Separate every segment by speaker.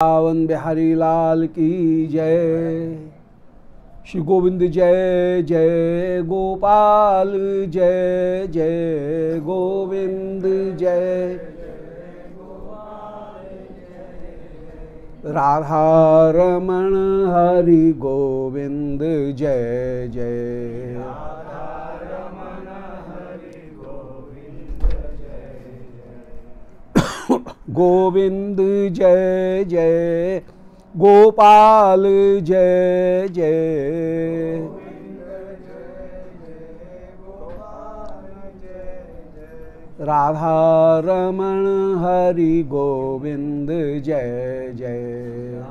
Speaker 1: वृंदावन बिहारी लाल की जय। श्री गोविंद जय जय गोपाल जय जय गोविंद जय। राधा रमण हरि गोविंद जय जय। गोविंद जय जय गोपाल जय जय। राधा रमण हरि गोविंद जय जय।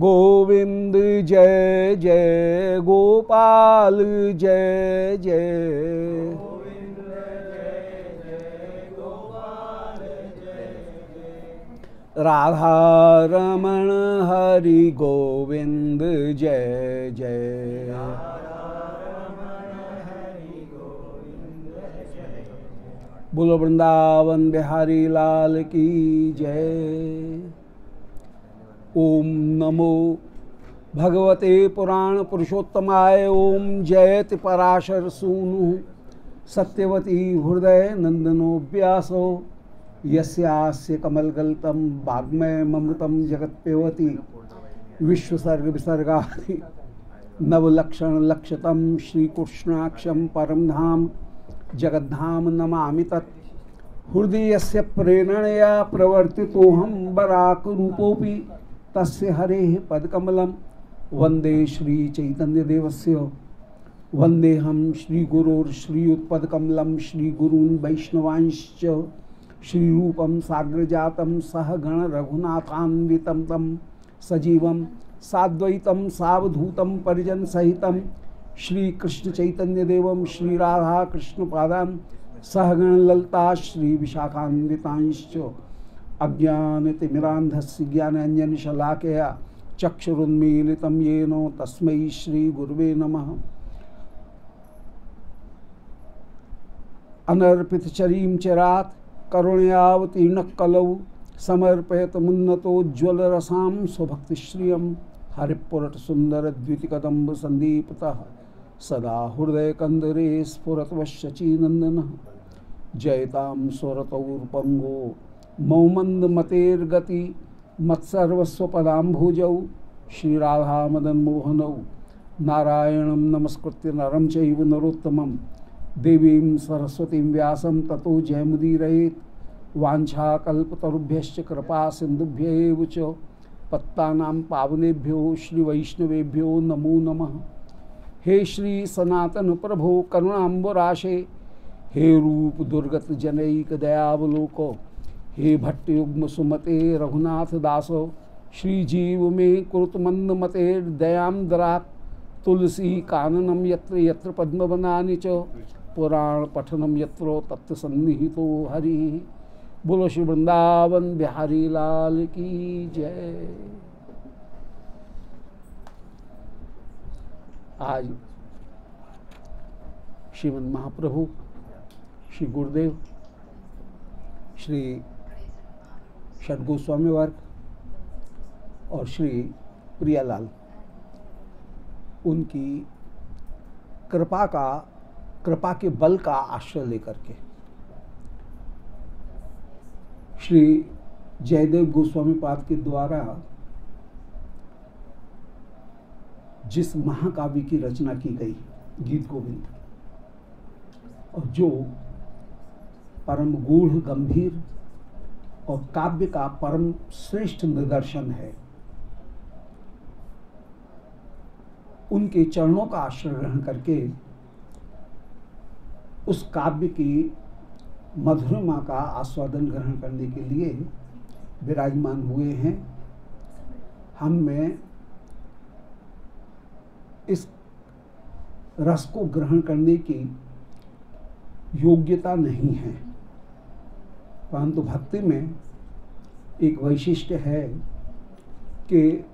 Speaker 1: गोविंद जय जय गोपाल जय जय। राधा रमण हरि गोविंद जय जय। बोलो वृंदावन बिहारी लाल की जय। ओम नमो भगवते पुराण पुरुषोत्तमाय। ओम जयति पराशर सूनु सत्यवती हृदय नंदनो व्यासो यस्यास्य कमलगल्तम वाग्मय ममृतम जगत्पेवती। विश्वसर्ग विसर्गादि नवलक्षण लक्षतम श्रीकृष्णाक्षम परम धाम जगद्धाम नमामि तत्। हृदयस्य प्रेरणया प्रवर्तितोऽहं बराक रूपोऽपि तस्य हरेः पदकमलं। वन्दे श्री चैतन्यदेवस्य वन्देऽहं श्रीगुरोर्श्रीयुत्पदकमलं। श्रीगुरून् वैष्णवांश्च श्रीरूपं साग्रजातं सहगण रघुनाथान्वितं तं सजीवं साद्वैतं सावधूतं परिजन सहितं श्रीकृष्ण चैतन्यदेवं श्रीराधा कृष्णपादान् सहगण ललिता श्री विशाखान्वितांश्च। अज्ञानतिमिरान्धस्य ज्ञानाञ्जनशलाकया चक्षुरुन्मीलितं येन तस्मै श्रीगुरुवे नमः। अनर्पितचरीं चिरात् करुणयावतीर्णः कलौ समर्पयत मुन्नतोज्ज्वलरसां स्वभक्तिश्रियं। हरिपुरटसुन्दरद्वितिकदम्ब सन्दीपतः सदा हृदयकन्दरे स्फुरतवशचीनन्दनः। जयतां स्वरतौर्पङ्गो मौमन्दमतेर्गति मत्सर्वस्वपदाम्भुजौ। श्रीराधामदनमोहनौ नारायणं नमस्कृत्य नरं चैव नरोत्तमं। देवीं सरस्वतीं व्यासं ततो जयमुदीरयेत्। वाञ्छाकल्पतरुभ्यश्च कृपा सिन्धुभ्यैव च पत्तानां पावनेभ्यो श्रीवैष्णवेभ्यो नमो नमः। हे श्री सनातन प्रभो करुणाम्बुराशे। हे रूप दुर्गत जनैक दयावलोको। हे भट्टयुग्म सुमते रघुनाथ दासो। श्रीजीव में कुरुत मंद मते दयां दरात्। तुलसी काननम यत्र यत्र पद्मवनानि च पुराण पठनम यत्र तत्र सन्निहितो हरि। बोलो श्री वृंदावन बिहारी लाल की जय। आज श्रीमद् महाप्रभु श्री गुरुदेव श्री षडगोस्वामी वर्ग और श्री प्रियालाल उनकी कृपा के बल का आश्रय लेकर के श्री जयदेव गोस्वामी पाद के द्वारा जिस महाकाव्य की रचना की गई गीत गोविंद, और जो परम गूढ़ गंभीर और काव्य का परम श्रेष्ठ निदर्शन है, उनके चरणों का आश्रय ग्रहण करके उस काव्य की मधुरिमा का आस्वादन ग्रहण करने के लिए विराजमान हुए हैं। हम में इस रस को ग्रहण करने की योग्यता नहीं है, परंतु भक्ति में एक वैशिष्ट्य है कि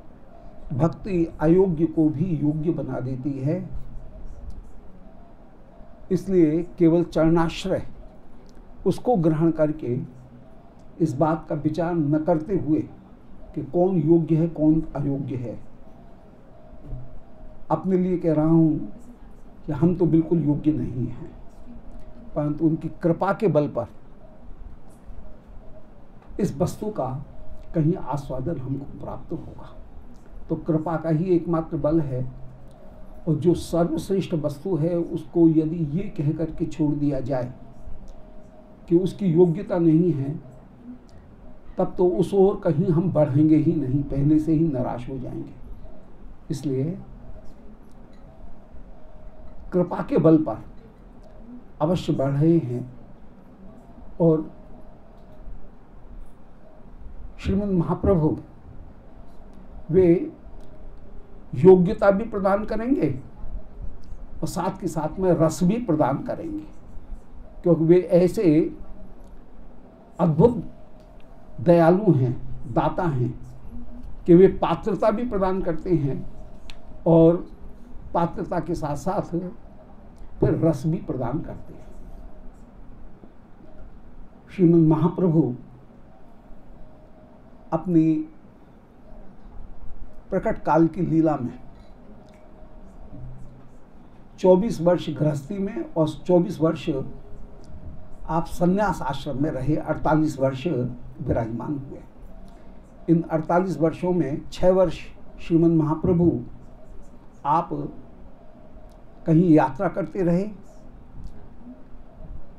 Speaker 1: भक्ति अयोग्य को भी योग्य बना देती है। इसलिए केवल चरणाश्रय उसको ग्रहण करके इस बात का विचार न करते हुए कि कौन योग्य है कौन अयोग्य है, अपने लिए कह रहा हूं कि हम तो बिल्कुल योग्य नहीं हैं, परंतु उनकी कृपा के बल पर इस वस्तु का कहीं आस्वादन हमको प्राप्त होगा। तो कृपा का ही एकमात्र बल है, और जो सर्वश्रेष्ठ वस्तु है उसको यदि ये कह करके छोड़ दिया जाए कि उसकी योग्यता नहीं है, तब तो उस ओर कहीं हम बढ़ेंगे ही नहीं, पहले से ही निराश हो जाएंगे। इसलिए कृपा के बल पर अवश्य बढ़ रहे हैं, और श्रीमद् महाप्रभु वे योग्यता भी प्रदान करेंगे और साथ के साथ में रस भी प्रदान करेंगे, क्योंकि वे ऐसे अद्भुत दयालु हैं, दाता हैं, कि वे पात्रता भी प्रदान करते हैं और पात्रता के साथ साथ फिर रस भी प्रदान करते हैं। श्रीमद् महाप्रभु अपनी प्रकट काल की लीला में 24 वर्ष गृहस्थी में और 24 वर्ष आप संन्यास आश्रम में रहे, 48 वर्ष विराजमान हुए। इन 48 वर्षों में 6 वर्ष श्रीमद् महाप्रभु आप कहीं यात्रा करते रहे।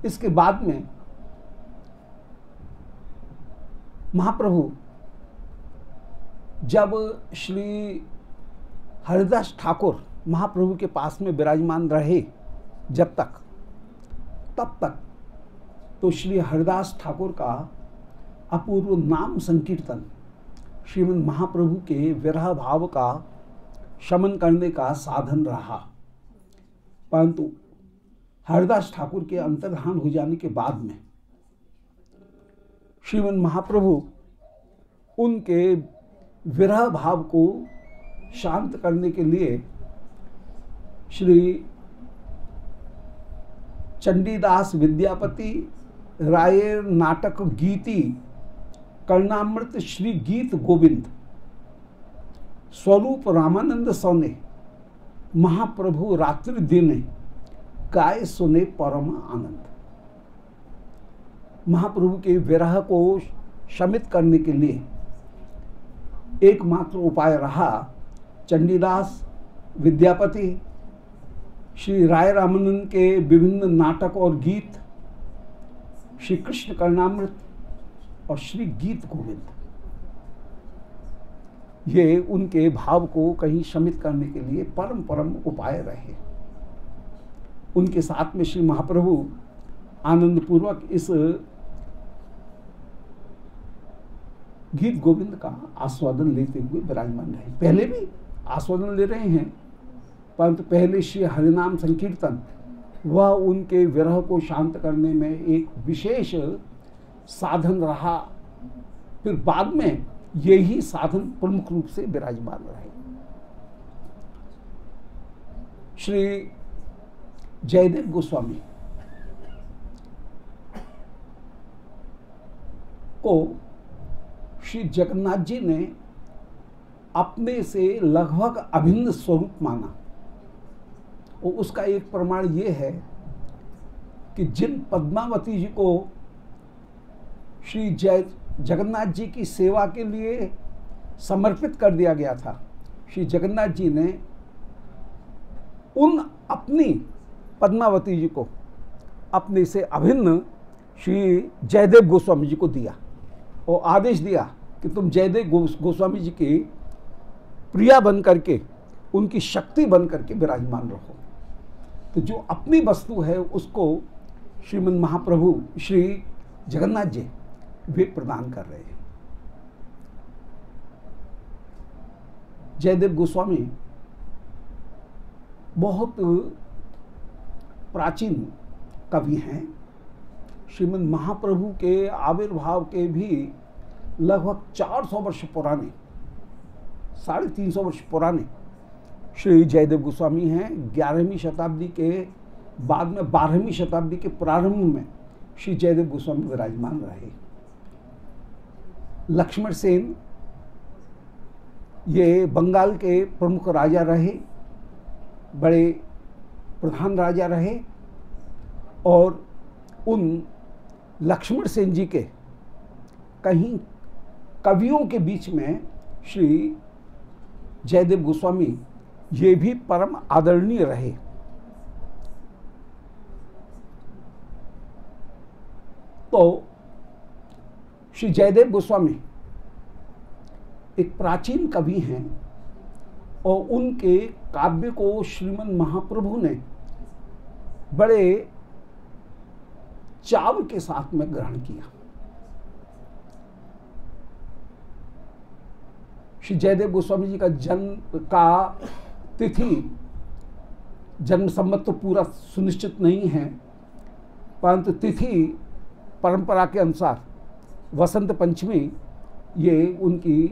Speaker 1: इसके बाद में महाप्रभु जब श्री हरिदास ठाकुर महाप्रभु के पास में विराजमान रहे जब तक, तब तक तो श्री हरिदास ठाकुर का अपूर्व नाम संकीर्तन श्रीमद् महाप्रभु के विरह भाव का शमन करने का साधन रहा। परंतु हरिदास ठाकुर के अंतर्धान हो जाने के बाद में श्रीमद् महाप्रभु उनके विरह भाव को शांत करने के लिए श्री चंडीदास विद्यापति राय नाटक गीति कर्णामृत श्री गीत गोविंद स्वरूप रामानंद सोने महाप्रभु रात्रि दिने गाय सुने परम आनंद। महाप्रभु के विरह को शमित करने के लिए एकमात्र उपाय रहा चंडीदास विद्यापति श्री राय रामानंद के विभिन्न नाटक और गीत, श्री कृष्ण कर्णामृत और श्री गीत गोविंद, ये उनके भाव को कहीं शमित करने के लिए परम परम उपाय रहे। उनके साथ में श्री महाप्रभु आनंद पूर्वक इस गीत गोविंद का आस्वादन लेते हुए विराजमान रहे। पहले भी आस्वादन ले रहे हैं, परंतु पहले श्री हरिनाम संकीर्तन वह उनके विरह को शांत करने में एक विशेष साधन रहा। फिर बाद में यही साधन प्रमुख रूप से विराजमान रहे। श्री जयदेव गोस्वामी को श्री जगन्नाथ जी ने अपने से लगभग अभिन्न स्वरूप माना, और उसका एक प्रमाण ये है कि जिन पद्मावती जी को श्री जगन्नाथ जी की सेवा के लिए समर्पित कर दिया गया था, श्री जगन्नाथ जी ने उन अपनी पद्मावती जी को अपने से अभिन्न श्री जयदेव गोस्वामी जी को दिया और आदेश दिया कि तुम जयदेव गोस्वामी जी की प्रिया बन करके, उनकी शक्ति बन करके विराजमान रहो। तो जो अपनी वस्तु है उसको श्रीमद् महाप्रभु श्री जगन्नाथ जी वे प्रदान कर रहे हैं। जयदेव गोस्वामी बहुत प्राचीन कवि हैं। श्रीमद् महाप्रभु के आविर्भाव के भी लगभग 400 वर्ष पुराने, 350 वर्ष पुराने श्री जयदेव गोस्वामी हैं। 11वीं शताब्दी के बाद में 12वीं शताब्दी के प्रारंभ में श्री जयदेव गोस्वामी विराजमान रहे। लक्ष्मण सेन ये बंगाल के प्रमुख राजा रहे, बड़े प्रधान राजा रहे, और उन लक्ष्मण सेन जी के कहीं कवियों के बीच में श्री जयदेव गोस्वामी ये भी परम आदरणीय रहे। तो श्री जयदेव गोस्वामी एक प्राचीन कवि हैं और उनके काव्य को श्रीमन महाप्रभु ने बड़े चाव के साथ में ग्रहण किया। श्री जयदेव गोस्वामी जी का जन्म का तिथि जन्म संबत तो पूरा सुनिश्चित नहीं है, परंतु तिथि परंपरा के अनुसार वसंत पंचमी ये उनकी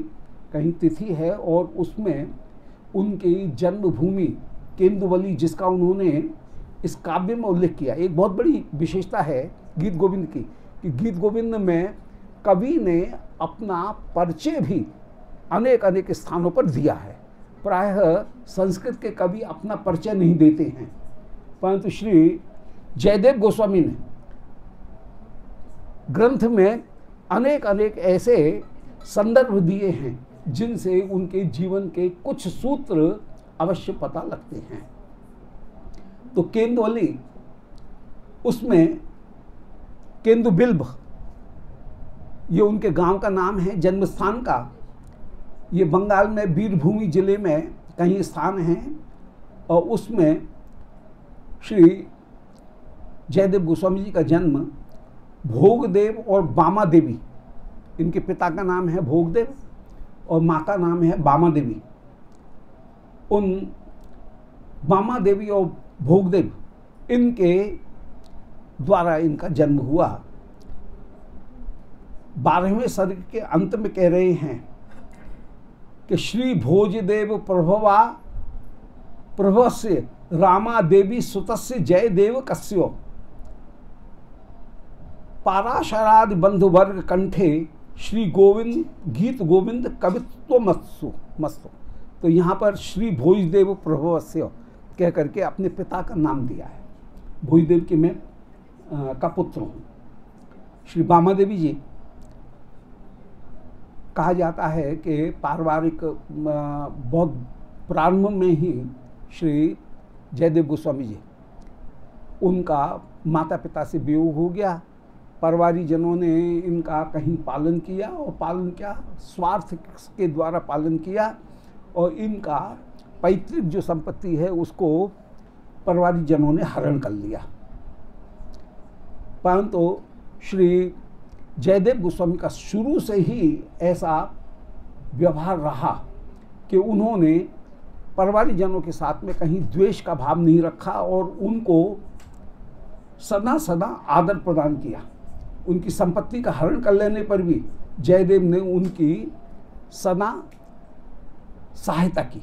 Speaker 1: कहीं तिथि है, और उसमें उनकी जन्मभूमि केंदुवली जिसका उन्होंने इस काव्य में उल्लेख किया। एक बहुत बड़ी विशेषता है गीत गोविंद की कि गीत गोविंद में कवि ने अपना परिचय भी अनेक अनेक स्थानों पर दिया है। प्रायः संस्कृत के कवि अपना परिचय नहीं देते हैं, परंतु श्री जयदेव गोस्वामी ने ग्रंथ में अनेक अनेक ऐसे संदर्भ दिए हैं जिनसे उनके जीवन के कुछ सूत्र अवश्य पता लगते हैं। तो केंदुवली, उसमें केंदुबिल्ब ये उनके गांव का नाम है, जन्म स्थान का। ये बंगाल में बीरभूमि जिले में कहीं स्थान है, और उसमें श्री जयदेव गोस्वामी जी का जन्म भोगदेव और बामा देवी, इनके पिता का नाम है भोगदेव और माँ का नाम है बामा देवी। उन बामा देवी और भोगदेव इनके द्वारा इनका जन्म हुआ। 12वें सर्ग के अंत में कह रहे हैं कि श्री भोजदेव प्रभवस्य रामा देवी सुतस्य जयदेव कस्यो पाराशरादि बंधुवर्ग कंठे श्री गोविंद गीत गोविंद कवित्व मस्तु। तो यहाँ पर श्री भोजदेव प्रभवस्य कह करके अपने पिता का नाम दिया है। भोजदेव की मैं का पुत्र हूँ। श्री बामा देवी जी कहा जाता है कि पारिवारिक बहुत प्रारंभ में ही श्री जयदेव गोस्वामी जी उनका माता पिता से वियोग हो गया। परिवारी जनों ने इनका कहीं पालन किया, और पालन क्या स्वार्थ के द्वारा पालन किया, और इनका पैतृक जो संपत्ति है उसको परिवारी जनों ने हरण कर लिया। परंतु श्री जयदेव गोस्वामी का शुरू से ही ऐसा व्यवहार रहा कि उन्होंने परिवारी जनों के साथ में कहीं द्वेष का भाव नहीं रखा, और उनको सदा सदा आदर प्रदान किया। उनकी संपत्ति का हरण कर लेने पर भी जयदेव ने उनकी सदा सहायता की।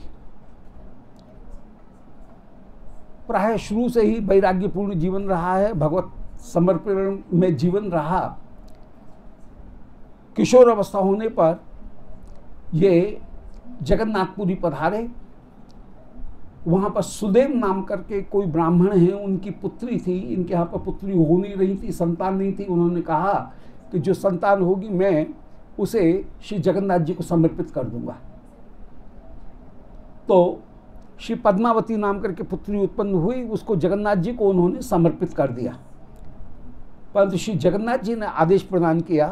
Speaker 1: प्राय शुरू से ही वैराग्यपूर्ण जीवन रहा है, भगवत समर्पण में जीवन रहा। किशोर अवस्था होने पर ये जगन्नाथपुरी पधारे। वहाँ पर सुदेव नाम करके कोई ब्राह्मण हैं, उनकी पुत्री थी। इनके यहाँ पर पुत्री हो नहीं रही थी, संतान नहीं थी। उन्होंने कहा कि जो संतान होगी मैं उसे श्री जगन्नाथ जी को समर्पित कर दूंगा। तो श्री पद्मावती नाम करके पुत्री उत्पन्न हुई, उसको जगन्नाथ जी को उन्होंने समर्पित कर दिया। परंतु श्री जगन्नाथ जी ने आदेश प्रदान किया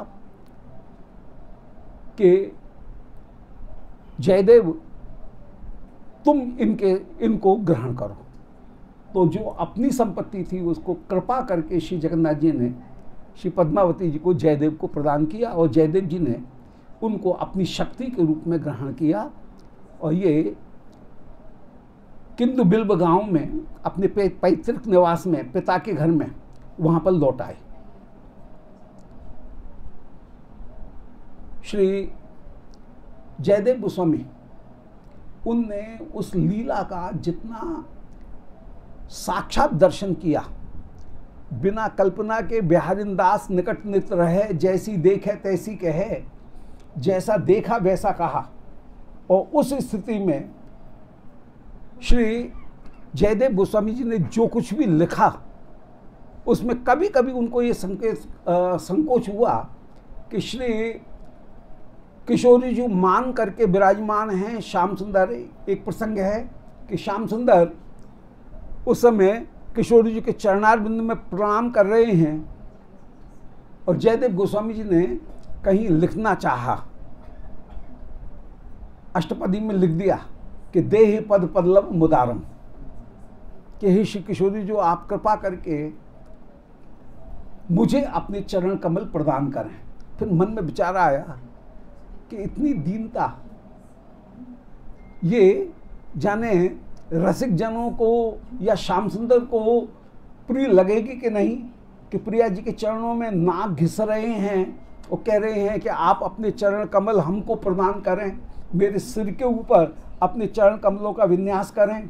Speaker 1: कि जयदेव तुम इनको ग्रहण करो। तो जो अपनी संपत्ति थी उसको कृपा करके श्री जगन्नाथ जी ने श्री पद्मावती जी को जयदेव को प्रदान किया, और जयदेव जी ने उनको अपनी शक्ति के रूप में ग्रहण किया, और ये किंदुबिल्ब गांव में अपने पैतृक निवास में पिता के घर में वहां पर लौट आए। श्री जयदेव गोस्वामी उनने उस लीला का जितना साक्षात दर्शन किया बिना कल्पना के बिहारिन दास निकट नित रहे, जैसी देखे तैसी कहे, जैसा देखा वैसा कहा। और उस स्थिति में श्री जयदेव गोस्वामी जी ने जो कुछ भी लिखा उसमें कभी कभी उनको ये संकोच हुआ कि श्री किशोरी जी मान करके विराजमान हैं श्याम सुंदर। एक प्रसंग है कि श्याम सुंदर उस समय किशोरी जी के चरणार बिंदु में प्रणाम कर रहे हैं और जयदेव गोस्वामी जी ने कहीं लिखना चाहा, अष्टपदी में लिख दिया कि देहि पद पल्लव मुदारम, कि हे श्री किशोरी जो आप कृपा करके मुझे अपने चरण कमल प्रदान करें। फिर मन में विचार आया कि इतनी दीनता ये जाने रसिक जनों को या श्याम सुंदर को प्रिय लगेगी कि नहीं, कि प्रिया जी के चरणों में नाक घिस रहे हैं और कह रहे हैं कि आप अपने चरण कमल हमको प्रदान करें, मेरे सिर के ऊपर अपने चरण कमलों का विन्यास करें।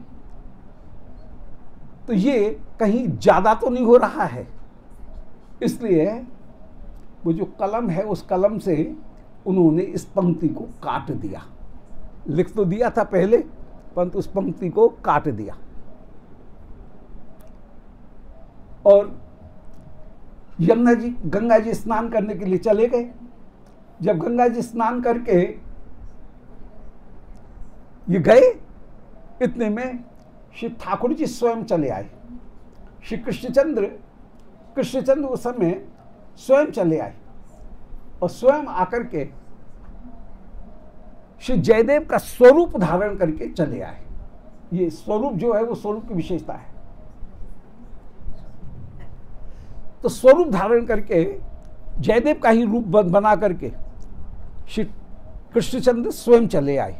Speaker 1: तो ये कहीं ज़्यादा तो नहीं हो रहा है। इसलिए वो जो कलम है उस कलम से उन्होंने इस पंक्ति को काट दिया। लिख तो दिया था पहले, परंतु उस पंक्ति को काट दिया। और यमुना जी गंगा जी स्नान करने के लिए चले गए। जब गंगा जी स्नान करके ये गए, इतने में श्री ठाकुर जी स्वयं चले आए। श्री कृष्णचंद्र उस समय स्वयं चले आए और स्वयं आकर के श्री जयदेव का स्वरूप धारण करके चले आए। ये स्वरूप जो है वो स्वरूप की विशेषता है। तो स्वरूप धारण करके जयदेव का ही रूप बना करके श्री कृष्णचंद्र स्वयं चले आए।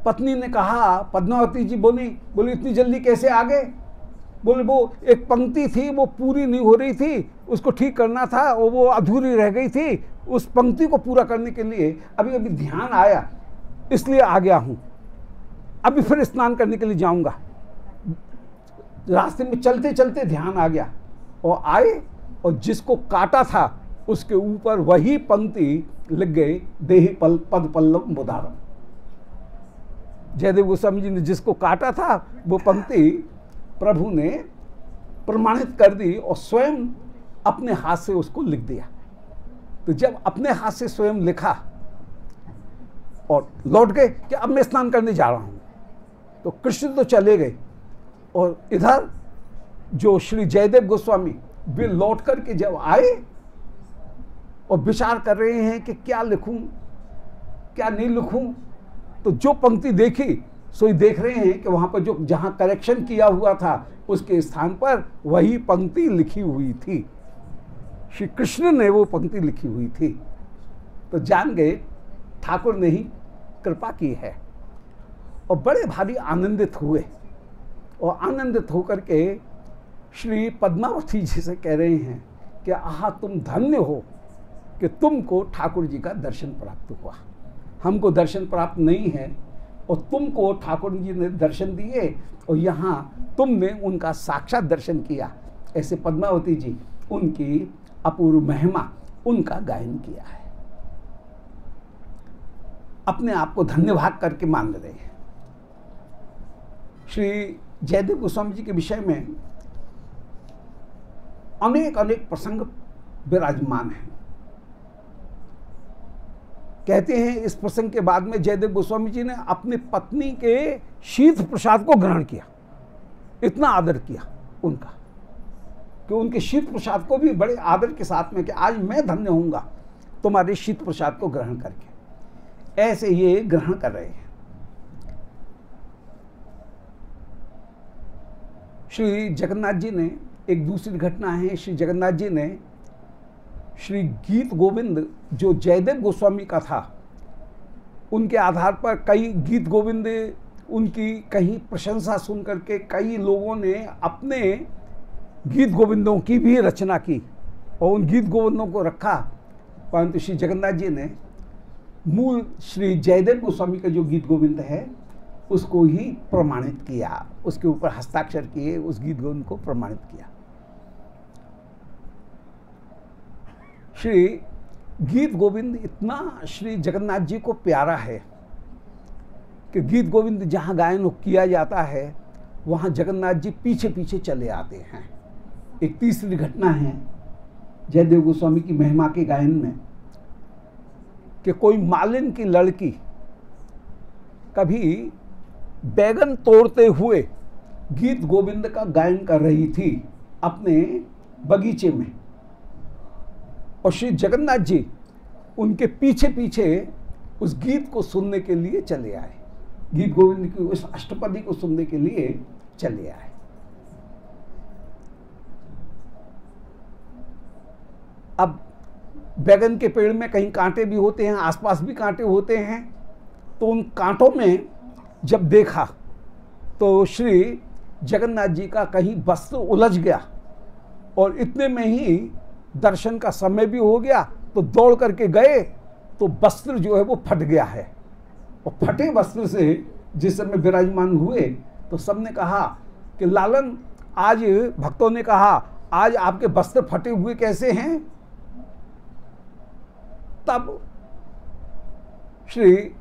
Speaker 1: पत्नी ने कहा, पद्मावती जी बोली इतनी जल्दी कैसे आ गए? बोले वो एक पंक्ति थी वो पूरी नहीं हो रही थी, उसको ठीक करना था और वो अधूरी रह गई थी। उस पंक्ति को पूरा करने के लिए अभी अभी ध्यान आया, इसलिए आ गया हूं। अभी फिर स्नान करने के लिए जाऊंगा। रास्ते में चलते चलते ध्यान आ गया और आए, और जिसको काटा था उसके ऊपर वही पंक्ति लिख गई, देहि पद पल्लव मुदारम। जयदेव गोस्वामी जी ने जिसको काटा था वो पंक्ति प्रभु ने प्रमाणित कर दी और स्वयं अपने हाथ से उसको लिख दिया। तो जब अपने हाथ से स्वयं लिखा और लौट गए कि अब मैं स्नान करने जा रहा हूं, तो कृष्ण तो चले गए और इधर जो श्री जयदेव गोस्वामी वे लौट करके जब आए और विचार कर रहे हैं कि क्या लिखूं क्या नहीं लिखूं, तो जो पंक्ति देखी सो देख रहे हैं कि वहां पर जो जहां करेक्शन किया हुआ था उसके स्थान पर वही पंक्ति लिखी हुई थी। श्री कृष्ण ने वो पंक्ति लिखी हुई थी। तो जान गए ठाकुर ने ही कृपा की है और बड़े भारी आनंदित हुए। और आनंदित होकर के श्री पद्मावती जी से कह रहे हैं कि आहा तुम धन्य हो कि तुमको ठाकुर जी का दर्शन प्राप्त हुआ। हमको दर्शन प्राप्त नहीं है और तुमको ठाकुर जी ने दर्शन दिए और यहाँ तुमने उनका साक्षात दर्शन किया। ऐसे पद्मावती जी उनकी अपूर्व महिमा उनका गायन किया है। अपने आप को धन्यवाद करके मान रहे हैं। श्री जयदेव गोस्वामी जी के विषय में अनेक अनेक प्रसंग विराजमान हैं। कहते हैं इस प्रसंग के बाद में जयदेव गोस्वामी जी ने अपनी पत्नी के शीत प्रसाद को ग्रहण किया। इतना आदर किया उनका कि उनके शीत प्रसाद को भी बड़े आदर के साथ में कि आज मैं धन्य होऊंगा तुम्हारे शीत प्रसाद को ग्रहण करके। ऐसे ये ग्रहण कर रहे हैं। श्री जगन्नाथ जी ने एक दूसरी घटना है। श्री जगन्नाथ जी ने श्री गीत गोविंद जो जयदेव गोस्वामी का था उनके आधार पर कई गीत गोविंद उनकी कहीं प्रशंसा सुन करके कई लोगों ने अपने गीत गोविंदों की भी रचना की और उन गीत गोविंदों को रखा। परंतु श्री जगन्नाथ जी ने मूल श्री जयदेव गोस्वामी का जो गीत गोविंद है उसको ही प्रमाणित किया, उसके ऊपर हस्ताक्षर किए, उस गीत गोविंद को प्रमाणित किया। श्री गीत गोविंद इतना श्री जगन्नाथ जी को प्यारा है कि गीत गोविंद जहाँ गायन किया जाता है वहाँ जगन्नाथ जी पीछे पीछे चले आते हैं। एक तीसरी घटना है जयदेव गोस्वामी की महिमा के गायन में कि कोई मालिन की लड़की कभी बैगन तोड़ते हुए गीत गोविंद का गायन कर रही थी अपने बगीचे में, और श्री जगन्नाथ जी उनके पीछे पीछे उस गीत को सुनने के लिए चले आए, गीत गोविंद की उस अष्टपदी को सुनने के लिए चले आए। अब बैगन के पेड़ में कहीं कांटे भी होते हैं, आसपास भी कांटे होते हैं, तो उन कांटों में जब देखा तो श्री जगन्नाथ जी का कहीं वस्त्र उलझ गया और इतने में ही दर्शन का समय भी हो गया, तो दौड़ करके गए तो वस्त्र जो है वो फट गया है। और फटे वस्त्र से जिस समय विराजमान हुए तो सबने कहा कि लालन, आज भक्तों ने कहा आज आपके वस्त्र फटे हुए कैसे हैं? तब श्री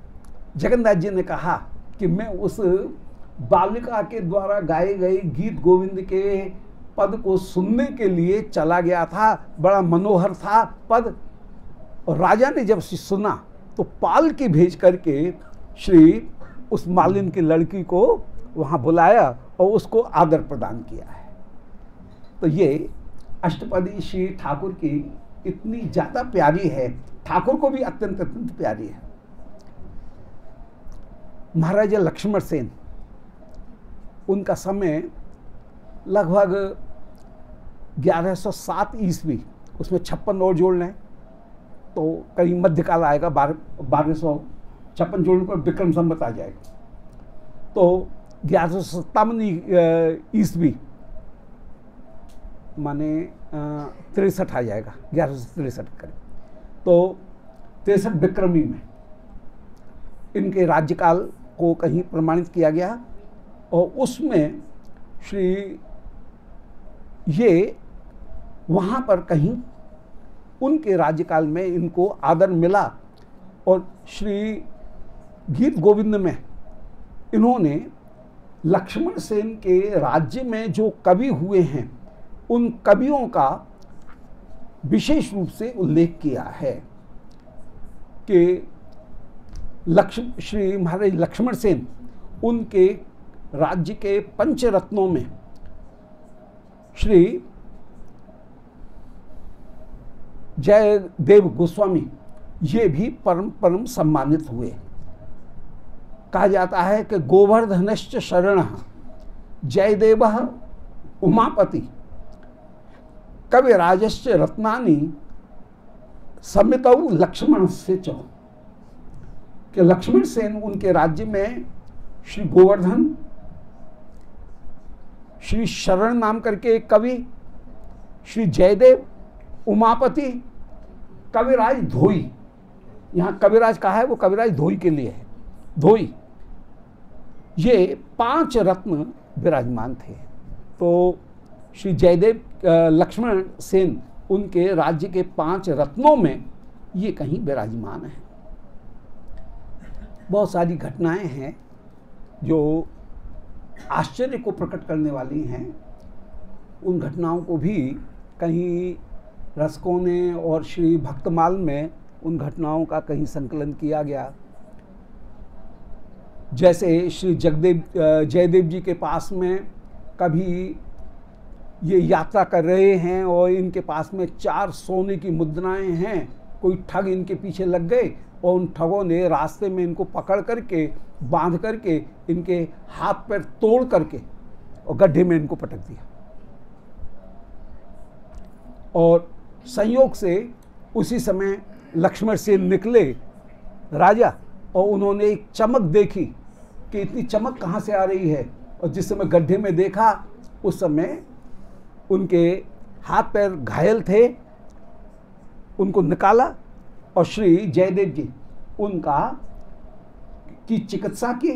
Speaker 1: जगन्नाथ जी ने कहा कि मैं उस बालिका के द्वारा गाए गए गीत गोविंद के पद को सुनने के लिए चला गया था, बड़ा मनोहर था पद, और राजा ने जब सुना तो पालकी भेज करके श्री उस मालिन की लड़की को वहाँ बुलाया और उसको आदर प्रदान किया है। तो ये अष्टपदी श्री ठाकुर की इतनी ज़्यादा प्यारी है, ठाकुर को भी अत्यंत अत्यंत प्यारी है। महाराजा लक्ष्मण सेन, उनका समय लगभग 1107 ईस्वी, उसमें 56 और जोड़ लें तो कहीं मध्यकाल आएगा, 1256 जोड़ने पर विक्रम संवत आ जाएगा, तो 1157 ईस्वी माने 63 आ जाएगा, 1163 करें तो 63 विक्रमी में इनके राज्यकाल को कहीं प्रमाणित किया गया, और उसमें श्री ये वहाँ पर कहीं उनके राज्यकाल में इनको आदर मिला, और श्री गीत गोविंद में इन्होंने लक्ष्मण सेन के राज्य में जो कवि हुए हैं उन कवियों का विशेष रूप से उल्लेख किया है कि श्री महाराज लक्ष्मण सेन उनके राज्य के पंचरत्नों में श्री जयदेव गोस्वामी ये भी परम परम सम्मानित हुए। कहा जाता है कि गोवर्धनश्च शरण जयदेव उमापति कविराजश्च रत्नानि समितौ लक्ष्मण से चौ, कि लक्ष्मण सेन उनके राज्य में श्री गोवर्धन, श्री शरण नाम करके एक कवि, श्री जयदेव, उमापति, कविराज धोई, यहाँ कविराज कहा है वो कविराज धोई के लिए है, धोई, ये 5 रत्न विराजमान थे। तो श्री जयदेव लक्ष्मण सेन उनके राज्य के 5 रत्नों में ये कहीं विराजमान है। बहुत सारी घटनाएं हैं जो आश्चर्य को प्रकट करने वाली हैं, उन घटनाओं को भी कहीं रसकों ने और श्री भक्तमाल में उन घटनाओं का कहीं संकलन किया गया। जैसे श्री जयदेव जी के पास में कभी ये यात्रा कर रहे हैं और इनके पास में 4 सोने की मुद्राएं हैं, कोई ठग इनके पीछे लग गए और उन ठगों ने रास्ते में इनको पकड़ करके बांध करके इनके हाथ पैर तोड़ करके और गड्ढे में इनको पटक दिया। और संयोग से उसी समय लक्ष्मण सेन निकले राजा, और उन्होंने एक चमक देखी कि इतनी चमक कहाँ से आ रही है, और जिस समय गड्ढे में देखा उस समय उनके हाथ पैर घायल थे, उनको निकाला और श्री जयदेव जी उनका की चिकित्सा की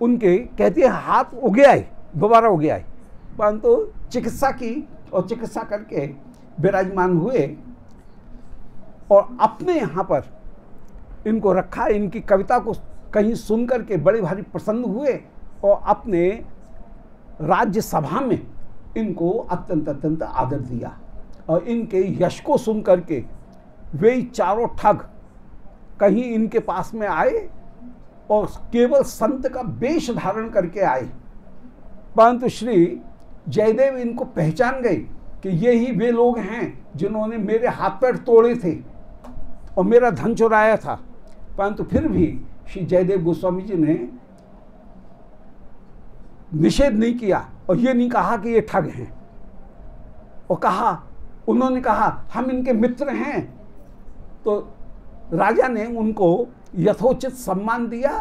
Speaker 1: उनके कहती है हाथ उगे आए, दोबारा उगे आए, परंतु चिकित्सा की और चिकित्सा करके विराजमान हुए और अपने यहाँ पर इनको रखा। इनकी कविता को कहीं सुन करके बड़े भारी प्रसन्न हुए और अपने राज्य सभा में इनको अत्यंत अत्यंत आदर दिया। और इनके यश को सुन करके वे चारों ठग कहीं इनके पास में आए और केवल संत का वेश धारण करके आए, परंतु श्री जयदेव इनको पहचान गए कि ये ही वे लोग हैं जिन्होंने मेरे हाथ पैर तोड़े थे और मेरा धन चुराया था। परंतु फिर भी श्री जयदेव गोस्वामी जी ने निषेध नहीं किया और ये नहीं कहा कि ये ठग हैं, और उन्होंने कहा हम इनके मित्र हैं। तो राजा ने उनको यथोचित सम्मान दिया,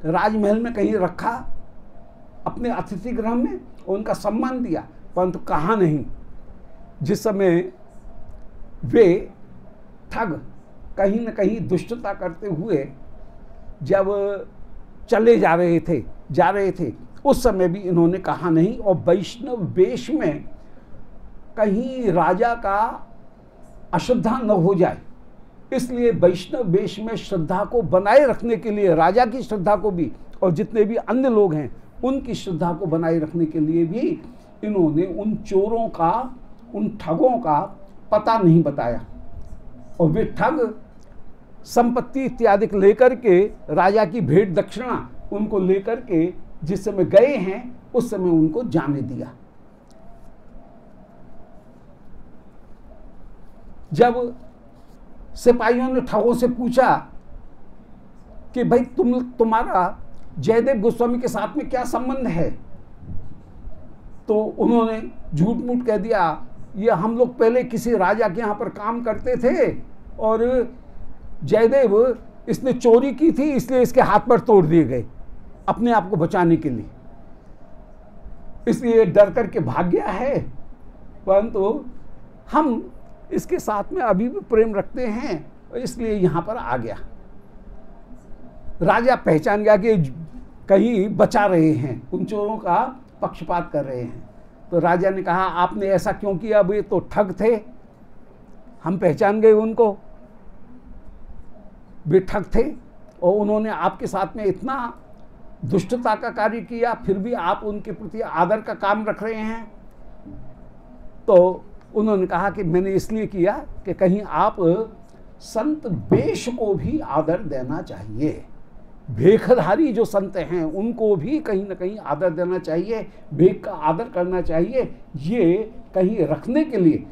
Speaker 1: राजमहल में कहीं रखा अपने अतिथि गृह में, उनका सम्मान दिया। परंतु कहा नहीं, जिस समय वे ठग कहीं न कहीं दुष्टता करते हुए जब चले जा रहे थे उस समय भी इन्होंने कहा नहीं। और वैष्णव वेश में कहीं राजा का अश्रद्धा न हो जाए, इसलिए वैष्णव वेश में श्रद्धा को बनाए रखने के लिए, राजा की श्रद्धा को भी और जितने भी अन्य लोग हैं उनकी श्रद्धा को बनाए रखने के लिए भी इन्होंने उन चोरों का, उन ठगों का पता नहीं बताया। और वे ठग संपत्ति इत्यादि लेकर के, राजा की भेंट दक्षिणा उनको लेकर के जिस समय गए हैं उस समय उनको जाने दिया। जब सिपाहियों ने ठगों से पूछा कि भाई तुम्हारा जयदेव गोस्वामी के साथ में क्या संबंध है, तो उन्होंने झूठ मूठ कह दिया, ये हम लोग पहले किसी राजा के यहाँ पर काम करते थे और जयदेव इसने चोरी की थी इसलिए इसके हाथ पर तोड़ दिए गए अपने आप को बचाने के लिए, इसलिए डर करके भाग गया है। परंतु हम इसके साथ में अभी भी प्रेम रखते हैं इसलिए यहाँ पर आ गया। राजा पहचान गया कि कहीं बचा रहे हैं, उन चोरों का पक्षपात कर रहे हैं। तो राजा ने कहा आपने ऐसा क्यों किया, वे तो ठग थे, हम पहचान गए उनको, वे ठग थे और उन्होंने आपके साथ में इतना दुष्टता का कार्य किया, फिर भी आप उनके प्रति आदर का काम रख रहे हैं। तो उन्होंने कहा कि मैंने इसलिए किया कि कहीं आप संत वेश को भी आदर देना चाहिए, भेखधारी जो संत हैं उनको भी कहीं ना कहीं आदर देना चाहिए, भेख का आदर करना चाहिए। ये कहीं रखने के लिए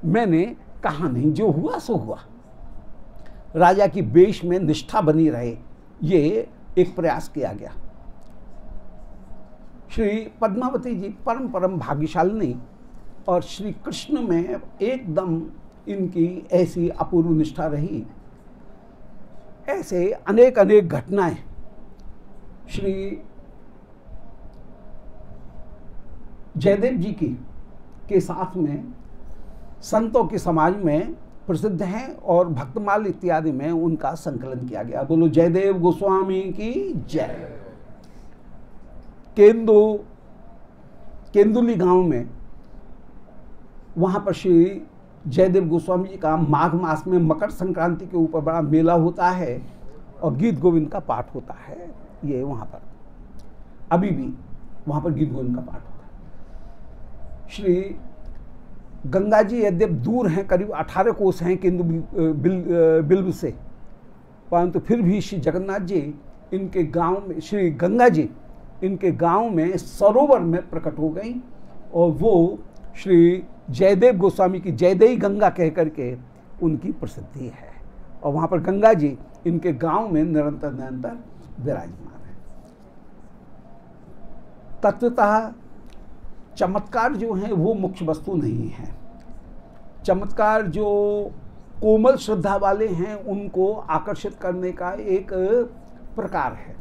Speaker 1: मैंने कहा नहीं, जो हुआ सो हुआ। राजा की वेश में निष्ठा बनी रहे, ये एक प्रयास किया गया। श्री पद्मावती जी परम भाग्यशालिनी और श्री कृष्ण में एकदम इनकी ऐसी अपूर्व निष्ठा रही। ऐसे अनेक घटनाएं श्री जयदेव जी की के साथ में संतों के समाज में प्रसिद्ध हैं और भक्तमाल इत्यादि में उनका संकलन किया गया। बोलो जयदेव गोस्वामी की जय। केंदुली गांव में वहाँ पर श्री जयदेव गोस्वामी जी का माघ मास में मकर संक्रांति के ऊपर बड़ा मेला होता है और गीत गोविंद का पाठ होता है। ये वहाँ पर अभी भी वहाँ पर गीत गोविंद का पाठ होता है। श्री गंगा जी यद्यपि दूर हैं, करीब 18 कोस हैं केंदु बिल्व से, परंतु फिर भी श्री जगन्नाथ जी इनके गांव में, श्री गंगा जी इनके गांव में सरोवर में प्रकट हो गई और वो श्री जयदेव गोस्वामी की जयदेवी गंगा कह करके उनकी प्रसिद्धि है। और वहाँ पर गंगा जी इनके गांव में निरंतर विराजमान है। तत्वतः चमत्कार जो हैं वो मुख्य वस्तु नहीं है। चमत्कार जो कोमल श्रद्धा वाले हैं उनको आकर्षित करने का एक प्रकार है।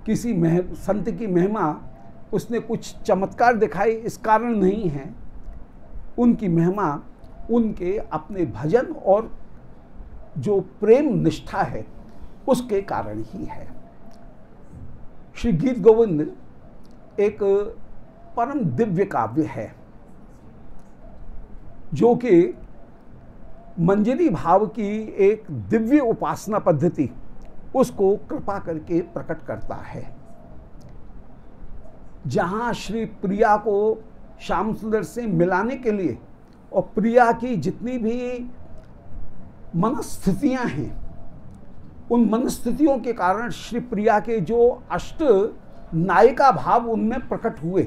Speaker 1: किसी संत की महिमा उसने कुछ चमत्कार दिखाई इस कारण नहीं है, उनकी महिमा उनके अपने भजन और जो प्रेम निष्ठा है उसके कारण ही है। श्री गीत गोविंद एक परम दिव्य काव्य है जो कि मंजरी भाव की एक दिव्य उपासना पद्धति उसको कृपा करके प्रकट करता है। जहाँ श्री प्रिया को श्याम सुंदर से मिलाने के लिए और प्रिया की जितनी भी मनस्थितियाँ हैं, उन मनस्थितियों के कारण श्री प्रिया के जो अष्ट नायिका भाव उनमें प्रकट हुए,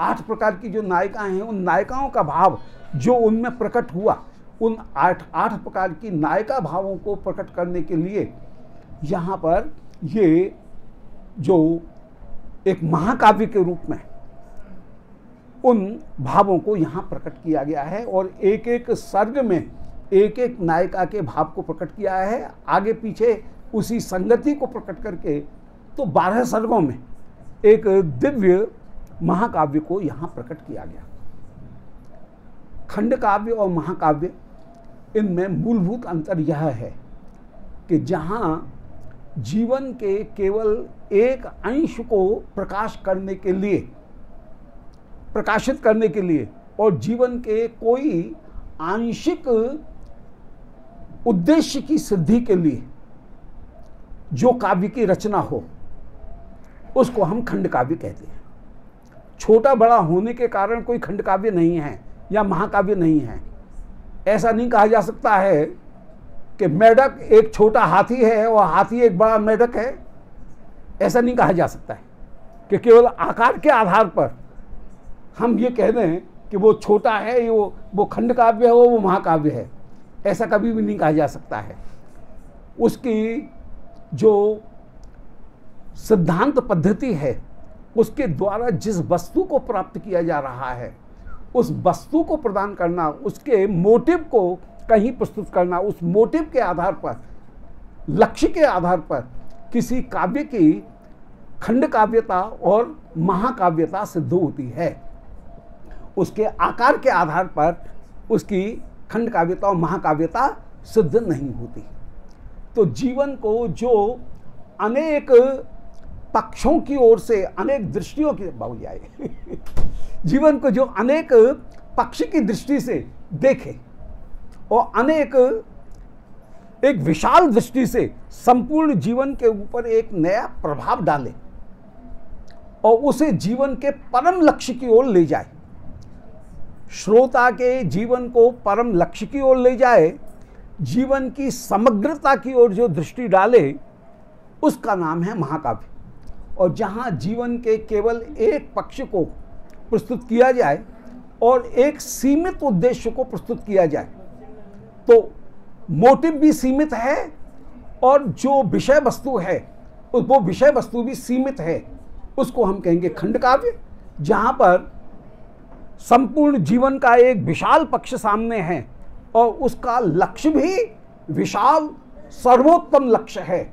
Speaker 1: 8 प्रकार की जो नायिकाएं हैं, उन नायिकाओं का भाव जो उनमें प्रकट हुआ, उन 8 प्रकार की नायिका भावों को प्रकट करने के लिए यहाँ पर ये जो एक महाकाव्य के रूप में उन भावों को यहाँ प्रकट किया गया है और एक एक सर्ग में एक एक नायिका के भाव को प्रकट किया है। आगे पीछे उसी संगति को प्रकट करके तो 12 सर्गों में एक दिव्य महाकाव्य को यहाँ प्रकट किया गया। खंड काव्य और महाकाव्य, इनमें मूलभूत अंतर यह है कि जहाँ जीवन के केवल एक अंश को प्रकाशित करने के लिए और जीवन के कोई आंशिक उद्देश्य की सिद्धि के लिए जो काव्य की रचना हो, उसको हम खंड काव्य कहते हैं। छोटा बड़ा होने के कारण कोई खंड काव्य नहीं है या महाकाव्य नहीं है। ऐसा नहीं कहा जा सकता है कि मेढक एक छोटा हाथी है और हाथी एक बड़ा मेढक है। ऐसा नहीं कहा जा सकता है कि केवल आकार के आधार पर हम ये कह दें कि वो छोटा है, वो खंड काव्य है, वो महाकाव्य है। ऐसा कभी भी नहीं कहा जा सकता है। उसकी जो सिद्धांत पद्धति है, उसके द्वारा जिस वस्तु को प्राप्त किया जा रहा है, उस वस्तु को प्रदान करना, उसके मोटिव को कहीं प्रस्तुत करना, उस मोटिव के आधार पर, लक्ष्य के आधार पर किसी काव्य की खंड काव्यता और महाकाव्यता सिद्ध होती है। उसके आकार के आधार पर उसकी खंड काव्यता और महाकाव्यता सिद्ध नहीं होती। तो जीवन को जो अनेक पक्षों की ओर से, अनेक दृष्टियों की जीवन को जो अनेक पक्ष की दृष्टि से देखे और अनेक एक विशाल दृष्टि से संपूर्ण जीवन के ऊपर एक नया प्रभाव डाले और उसे जीवन के परम लक्ष्य की ओर ले जाए, श्रोता के जीवन को परम लक्ष्य की ओर ले जाए, जीवन की समग्रता की ओर जो दृष्टि डाले, उसका नाम है महाकाव्य। और जहाँ जीवन के केवल एक पक्ष को प्रस्तुत किया जाए और एक सीमित उद्देश्य को प्रस्तुत किया जाए, तो मोटिव भी सीमित है और जो विषय वस्तु है वो विषय वस्तु भी सीमित है, उसको हम कहेंगे खंड काव्य। जहाँ पर संपूर्ण जीवन का एक विशाल पक्ष सामने है और उसका लक्ष्य भी विशाल सर्वोत्तम लक्ष्य है,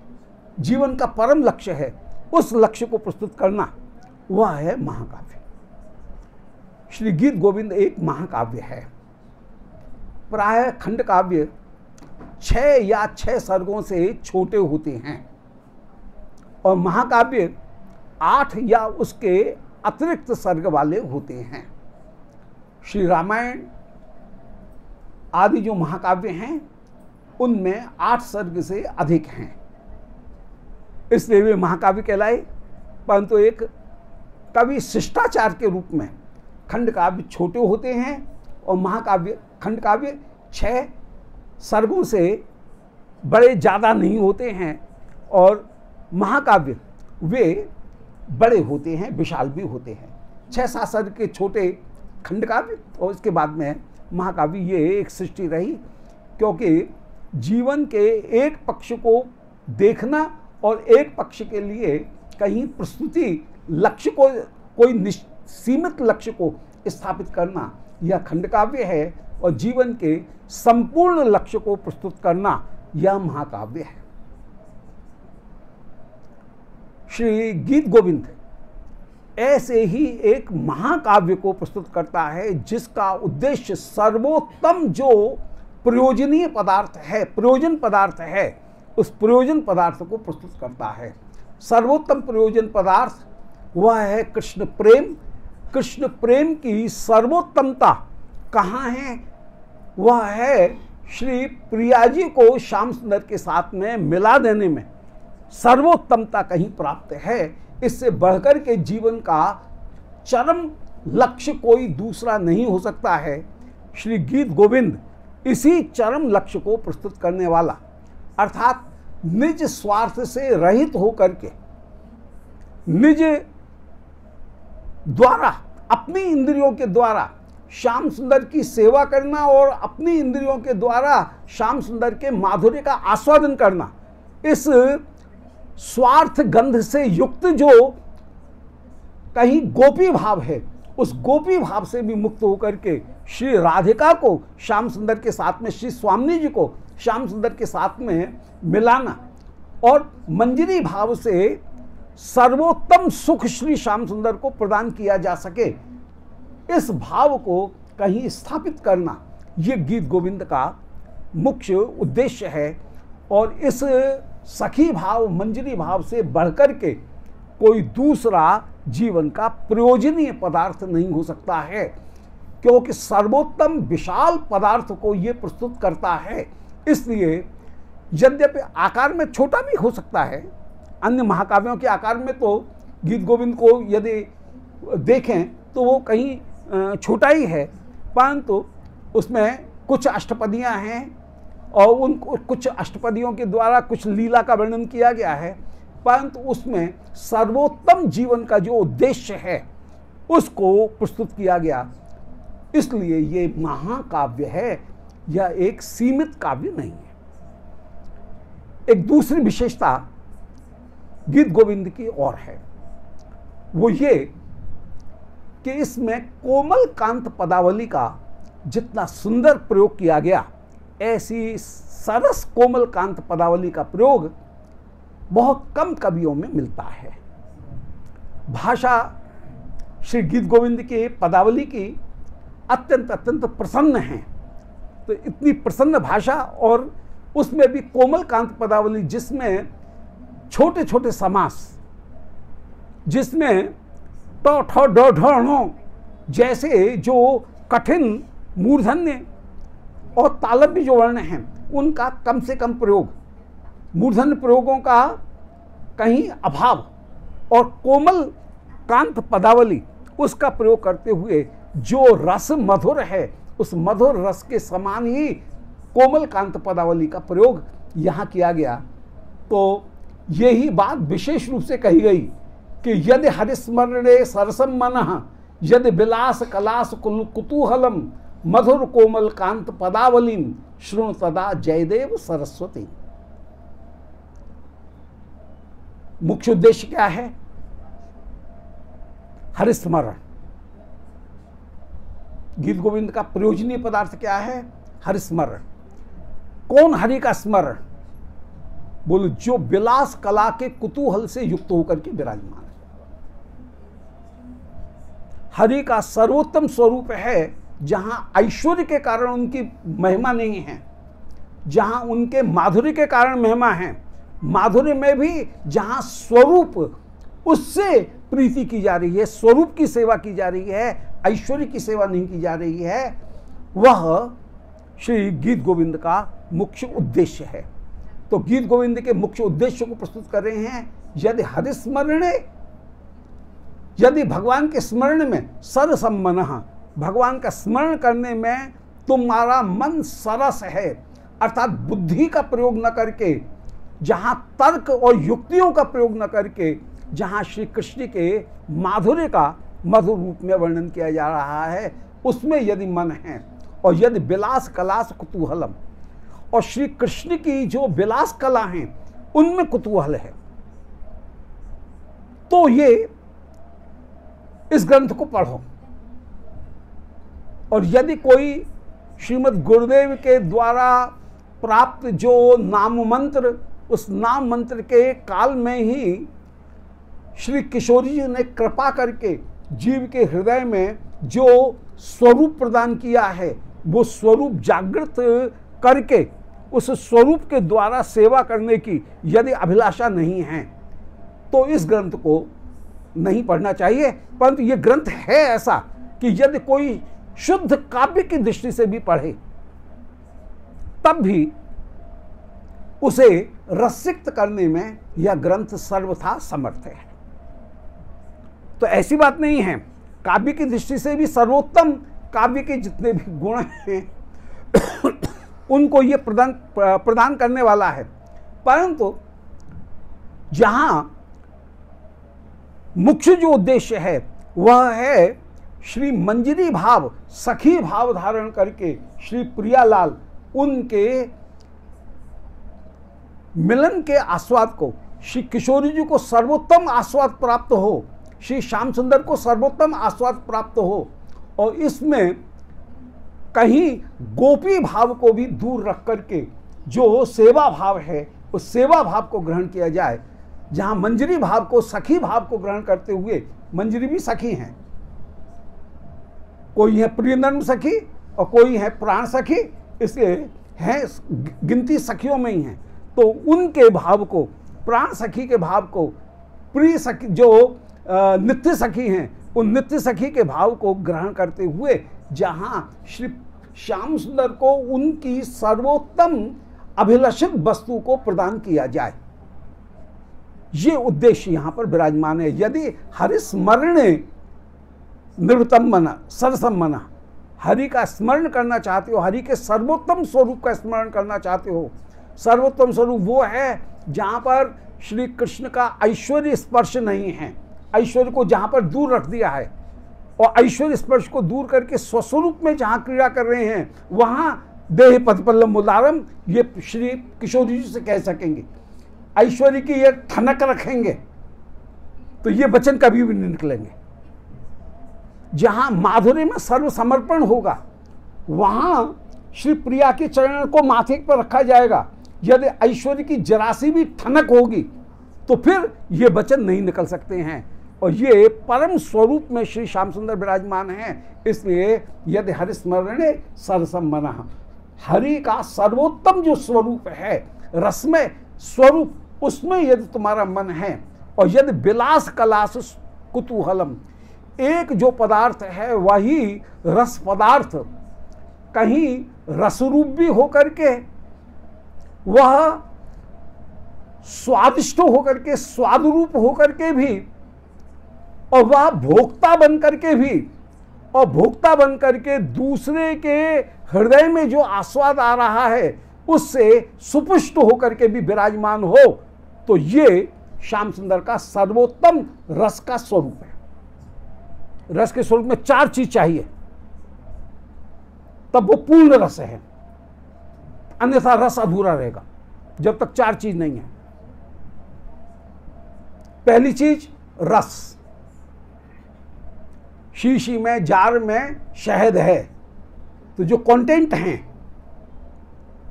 Speaker 1: जीवन का परम लक्ष्य है, उस लक्ष्य को प्रस्तुत करना, वह है महाकाव्य। श्री गीत गोविंद एक महाकाव्य है। प्रायः खंड काव्य 6 या 6 सर्गों से छोटे होते हैं और महाकाव्य 8 या उसके अतिरिक्त सर्ग वाले होते हैं। श्री रामायण आदि जो महाकाव्य हैं, उनमें 8 सर्ग से अधिक हैं, इसलिए वे महाकाव्य कहलाए। परंतु एक कवि शिष्टाचार के रूप में खंड काव्य छोटे होते हैं और महाकाव्य, खंड काव्य 6 सर्गों से बड़े ज़्यादा नहीं होते हैं और महाकाव्य वे बड़े होते हैं, विशाल भी होते हैं। 6-7 सर्ग के छोटे खंड काव्य और इसके बाद में महाकाव्य, ये एक सृष्टि रही। क्योंकि जीवन के एक पक्ष को देखना और एक पक्ष के लिए कहीं प्रस्तुति लक्ष्य को, कोई सीमित लक्ष्य को स्थापित करना, यह खंड काव्य है और जीवन के संपूर्ण लक्ष्य को प्रस्तुत करना, यह महाकाव्य है। श्री गीत गोविंद ऐसे ही एक महाकाव्य को प्रस्तुत करता है जिसका उद्देश्य सर्वोत्तम जो प्रयोजनीय पदार्थ है, प्रयोजन पदार्थ है, उस प्रयोजन पदार्थ को प्रस्तुत करता है। सर्वोत्तम प्रयोजन पदार्थ वह है कृष्ण प्रेम। कृष्ण प्रेम की सर्वोत्तमता कहाँ है? वह है श्री प्रिया जी को श्याम सुंदर के साथ में मिला देने में सर्वोत्तमता कहीं प्राप्त है। इससे बढ़कर के जीवन का चरम लक्ष्य कोई दूसरा नहीं हो सकता है। श्री गीत गोविंद इसी चरम लक्ष्य को प्रस्तुत करने वाला, अर्थात निज स्वार्थ से रहित होकर के निज द्वारा, अपनी इंद्रियों के द्वारा श्याम सुंदर की सेवा करना और अपनी इंद्रियों के द्वारा श्याम सुंदर के माधुर्य का आस्वादन करना, इस स्वार्थ गंध से युक्त जो कहीं गोपी भाव है, उस गोपी भाव से भी मुक्त होकर के श्री राधिका को श्याम सुंदर के साथ में, श्री स्वामी जी को श्याम सुंदर के साथ में मिलाना और मंजरी भाव से सर्वोत्तम सुख श्री श्याम सुंदर को प्रदान किया जा सके, इस भाव को कहीं स्थापित करना, ये गीत गोविंद का मुख्य उद्देश्य है। और इस सखी भाव, मंजरी भाव से बढ़कर के कोई दूसरा जीवन का प्रयोजनीय पदार्थ नहीं हो सकता है, क्योंकि सर्वोत्तम विशाल पदार्थ को ये प्रस्तुत करता है। इसलिए यद्यपि आकार में छोटा भी हो सकता है, अन्य महाकाव्यों के आकार में तो गीत गोविंद को यदि देखें तो वो कहीं छोटा ही है, परंतु उसमें कुछ अष्टपदियां हैं और उन कुछ अष्टपदियों के द्वारा कुछ लीला का वर्णन किया गया है, परंतु उसमें सर्वोत्तम जीवन का जो उद्देश्य है उसको प्रस्तुत किया गया। इसलिए ये महाकाव्य है, यह एक सीमित काव्य नहीं है। एक दूसरी विशेषता गीत गोविंद की और है, वो ये कि इसमें कोमल कांत पदावली का जितना सुंदर प्रयोग किया गया, ऐसी सरस कोमल कांत पदावली का प्रयोग बहुत कम कवियों में मिलता है। भाषा श्री गीत गोविंद की पदावली की अत्यंत अत्यंत प्रसन्न है, तो इतनी प्रसन्न भाषा और उसमें भी कोमल कांत पदावली, जिसमें छोटे छोटे समास, जिसमें ट ठ ड ढ ण जैसे जो कठिन मूर्धन्य और तालव्य जो वर्ण हैं उनका कम से कम प्रयोग, मूर्धन्य प्रयोगों का कहीं अभाव, और कोमल कांत पदावली उसका प्रयोग करते हुए जो रस मधुर है, उस मधुर रस के समान ही कोमल कांत पदावली का प्रयोग यहाँ किया गया। तो यही बात विशेष रूप से कही गई कि यदि हरिस्मरणे सरसम मनः यदि विलास कलास कुतूहलम मधुर कोमल कांत पदावलीम शृणु तदा जयदेव सरस्वती। मुख्य उद्देश्य क्या है? हरिस्मरण। गीत गोविंद का प्रयोजनीय पदार्थ क्या है? हरिस्मरण। कौन हरि का स्मरण? बोलो जो विलास कला के कुतूहल से युक्त होकर के विराजमान है। हरि का सर्वोत्तम स्वरूप है, जहां ऐश्वर्य के कारण उनकी महिमा नहीं है, जहां उनके माधुर्य के कारण महिमा है, माधुर्य में भी जहां स्वरूप उससे प्रीति की जा रही है, स्वरूप की सेवा की जा रही है, ऐश्वर्य की सेवा नहीं की जा रही है, वह श्री गीत गोविंद का मुख्य उद्देश्य है। तो गीत गोविंद के मुख्य उद्देश्य को प्रस्तुत कर रहे हैं। यदि हरिस्मरणे, यदि भगवान के स्मरण में सरसम्मनः, भगवान का स्मरण करने में तुम्हारा मन सरस है, अर्थात बुद्धि का प्रयोग न करके, जहां तर्क और युक्तियों का प्रयोग न करके, जहां श्री कृष्ण के माधुर्य का मधुर रूप में वर्णन किया जा रहा है, उसमें यदि मन है, और यदि विलास कलास कुतूहलम, और श्री कृष्ण की जो विलास कला हैं उनमें कुतूहल है, तो ये इस ग्रंथ को पढ़ो। और यदि कोई श्रीमद् गुरुदेव के द्वारा प्राप्त जो नाम मंत्र, उस नाम मंत्र के काल में ही श्री किशोरी जी ने कृपा करके जीव के हृदय में जो स्वरूप प्रदान किया है, वो स्वरूप जागृत करके उस स्वरूप के द्वारा सेवा करने की यदि अभिलाषा नहीं है, तो इस ग्रंथ को नहीं पढ़ना चाहिए। परंतु ये ग्रंथ है ऐसा कि यदि कोई शुद्ध काव्य की दृष्टि से भी पढ़े तब भी उसे रसिक्त करने में यह ग्रंथ सर्वथा समर्थ है। तो ऐसी बात नहीं है, काव्य की दृष्टि से भी सर्वोत्तम काव्य के जितने भी गुण हैं उनको ये प्रदान करने वाला है। परंतु जहां मुख्य जो उद्देश्य है वह है श्री मंजरी भाव, सखी भाव धारण करके श्री प्रियालाल उनके मिलन के आस्वाद को, श्री किशोरी जी को सर्वोत्तम आस्वाद प्राप्त हो, श्री श्याम सुंदर को सर्वोत्तम आस्वाद प्राप्त हो, और इसमें कहीं गोपी भाव को भी दूर रख करके जो सेवा भाव है उस सेवा भाव को ग्रहण किया जाए। जहां मंजरी भाव को, सखी भाव को ग्रहण करते हुए, मंजरी भी सखी हैं, कोई है प्रियनर्म सखी और कोई है प्राण सखी, इसलिए हैं गिनती सखियों में ही हैं। तो उनके भाव को, प्राण सखी के भाव को, प्रिय सखी जो नित्य सखी हैं उन नित्य सखी के भाव को ग्रहण करते हुए जहां श्री श्याम सुंदर को उनकी सर्वोत्तम अभिलषित वस्तु को प्रदान किया जाए, ये उद्देश्य यहां पर विराजमान है। यदि हरिस्मरणे निवृत्तम मना सरसम मना, हरि का स्मरण करना चाहते हो, हरि के सर्वोत्तम स्वरूप का स्मरण करना चाहते हो, सर्वोत्तम स्वरूप वो है जहां पर श्री कृष्ण का ऐश्वर्य स्पर्श नहीं है, ऐश्वर्य को जहां पर दूर रख दिया है, और ऐश्वर्य स्पर्श को दूर करके स्वस्वरूप में जहां क्रीड़ा कर रहे हैं वहां देह पदपल्लम मुदारम, ये श्री किशोरी जी से कह सकेंगे। ऐश्वर्य की ये ठनक रखेंगे तो ये वचन कभी भी नहीं निकलेंगे। जहां माधुर्य में सर्व समर्पण होगा वहां श्री प्रिया के चरण को माथे पर रखा जाएगा। यदि ऐश्वर्य की जरासी भी ठनक होगी तो फिर ये वचन नहीं निकल सकते हैं, और ये परम स्वरूप में श्री श्याम सुंदर विराजमान हैं। इसलिए यदि हरिस्मरणे सरसम मना, हरि का सर्वोत्तम जो स्वरूप है, रसमय स्वरूप, उसमें यदि तुम्हारा मन है, और यदि विलास कलास कुतूहलम, एक जो पदार्थ है वही रस पदार्थ कहीं रसरूप भी होकर के, वह स्वादिष्ट होकर के, स्वाद रूप होकर के भी, और वह भोक्ता बन करके भी, और भोक्ता बन करके दूसरे के हृदय में जो आस्वाद आ रहा है उससे सुपुष्ट होकर के भी विराजमान हो, तो ये श्याम सुंदर का सर्वोत्तम रस का स्वरूप है। रस के स्वरूप में चार चीज चाहिए तब वो पूर्ण रस है, अन्यथा रस अधूरा रहेगा जब तक चार चीज नहीं है। पहली चीज रस, शीशी में, जार में शहद है, तो जो कंटेंट हैं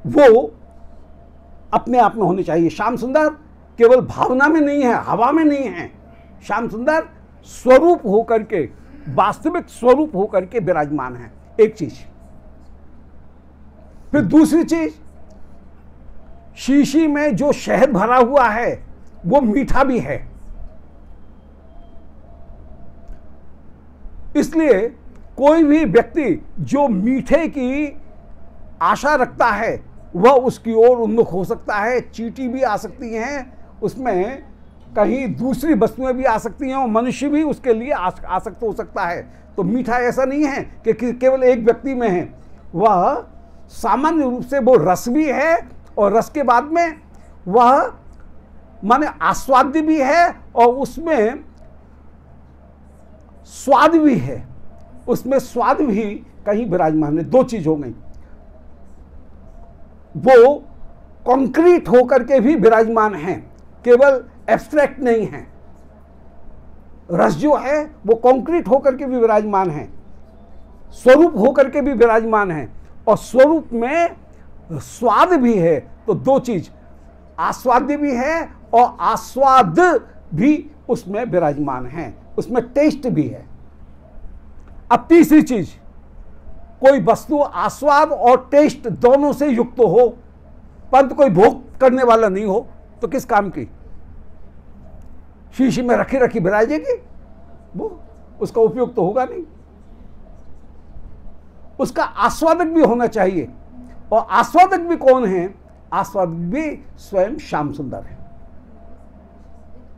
Speaker 1: वो अपने आप में होने चाहिए। श्याम सुंदर केवल भावना में नहीं है, हवा में नहीं है, श्याम सुंदर स्वरूप होकर के, वास्तविक स्वरूप होकर के विराजमान है, एक चीज। फिर दूसरी चीज, शीशी में जो शहद भरा हुआ है वो मीठा भी है, इसलिए कोई भी व्यक्ति जो मीठे की आशा रखता है वह उसकी ओर उन्मुख हो सकता है। चींटी भी आ सकती हैं उसमें, कहीं दूसरी वस्तुएं भी आ सकती हैं, और मनुष्य भी उसके लिए आसक्त हो सकता है। तो मीठा ऐसा नहीं है कि केवल एक व्यक्ति में है, वह सामान्य रूप से वो रस भी है, और रस के बाद में वह माने आस्वाद्य भी है, और उसमें स्वाद भी है, उसमें स्वाद भी कहीं विराजमान है। दो चीज हो गई, वो कॉन्क्रीट होकर के भी विराजमान है, केवल एब्स्ट्रैक्ट नहीं है। रस जो है वो कॉन्क्रीट होकर के भी विराजमान है, स्वरूप होकर के भी विराजमान है, और स्वरूप में स्वाद भी है। तो दो चीज, आस्वाद्य भी है और आस्वाद भी उसमें विराजमान है, उसमें टेस्ट भी है। अब तीसरी चीज, कोई वस्तु आस्वाद और टेस्ट दोनों से युक्त हो, परंतु कोई भोग करने वाला नहीं हो, तो किस काम की। शीशी में रखी रखी विराजेगी, वो उसका उपयोग तो होगा नहीं। उसका आस्वादक भी होना चाहिए, और आस्वादक भी कौन है? आस्वादक भी स्वयं श्याम सुंदर है।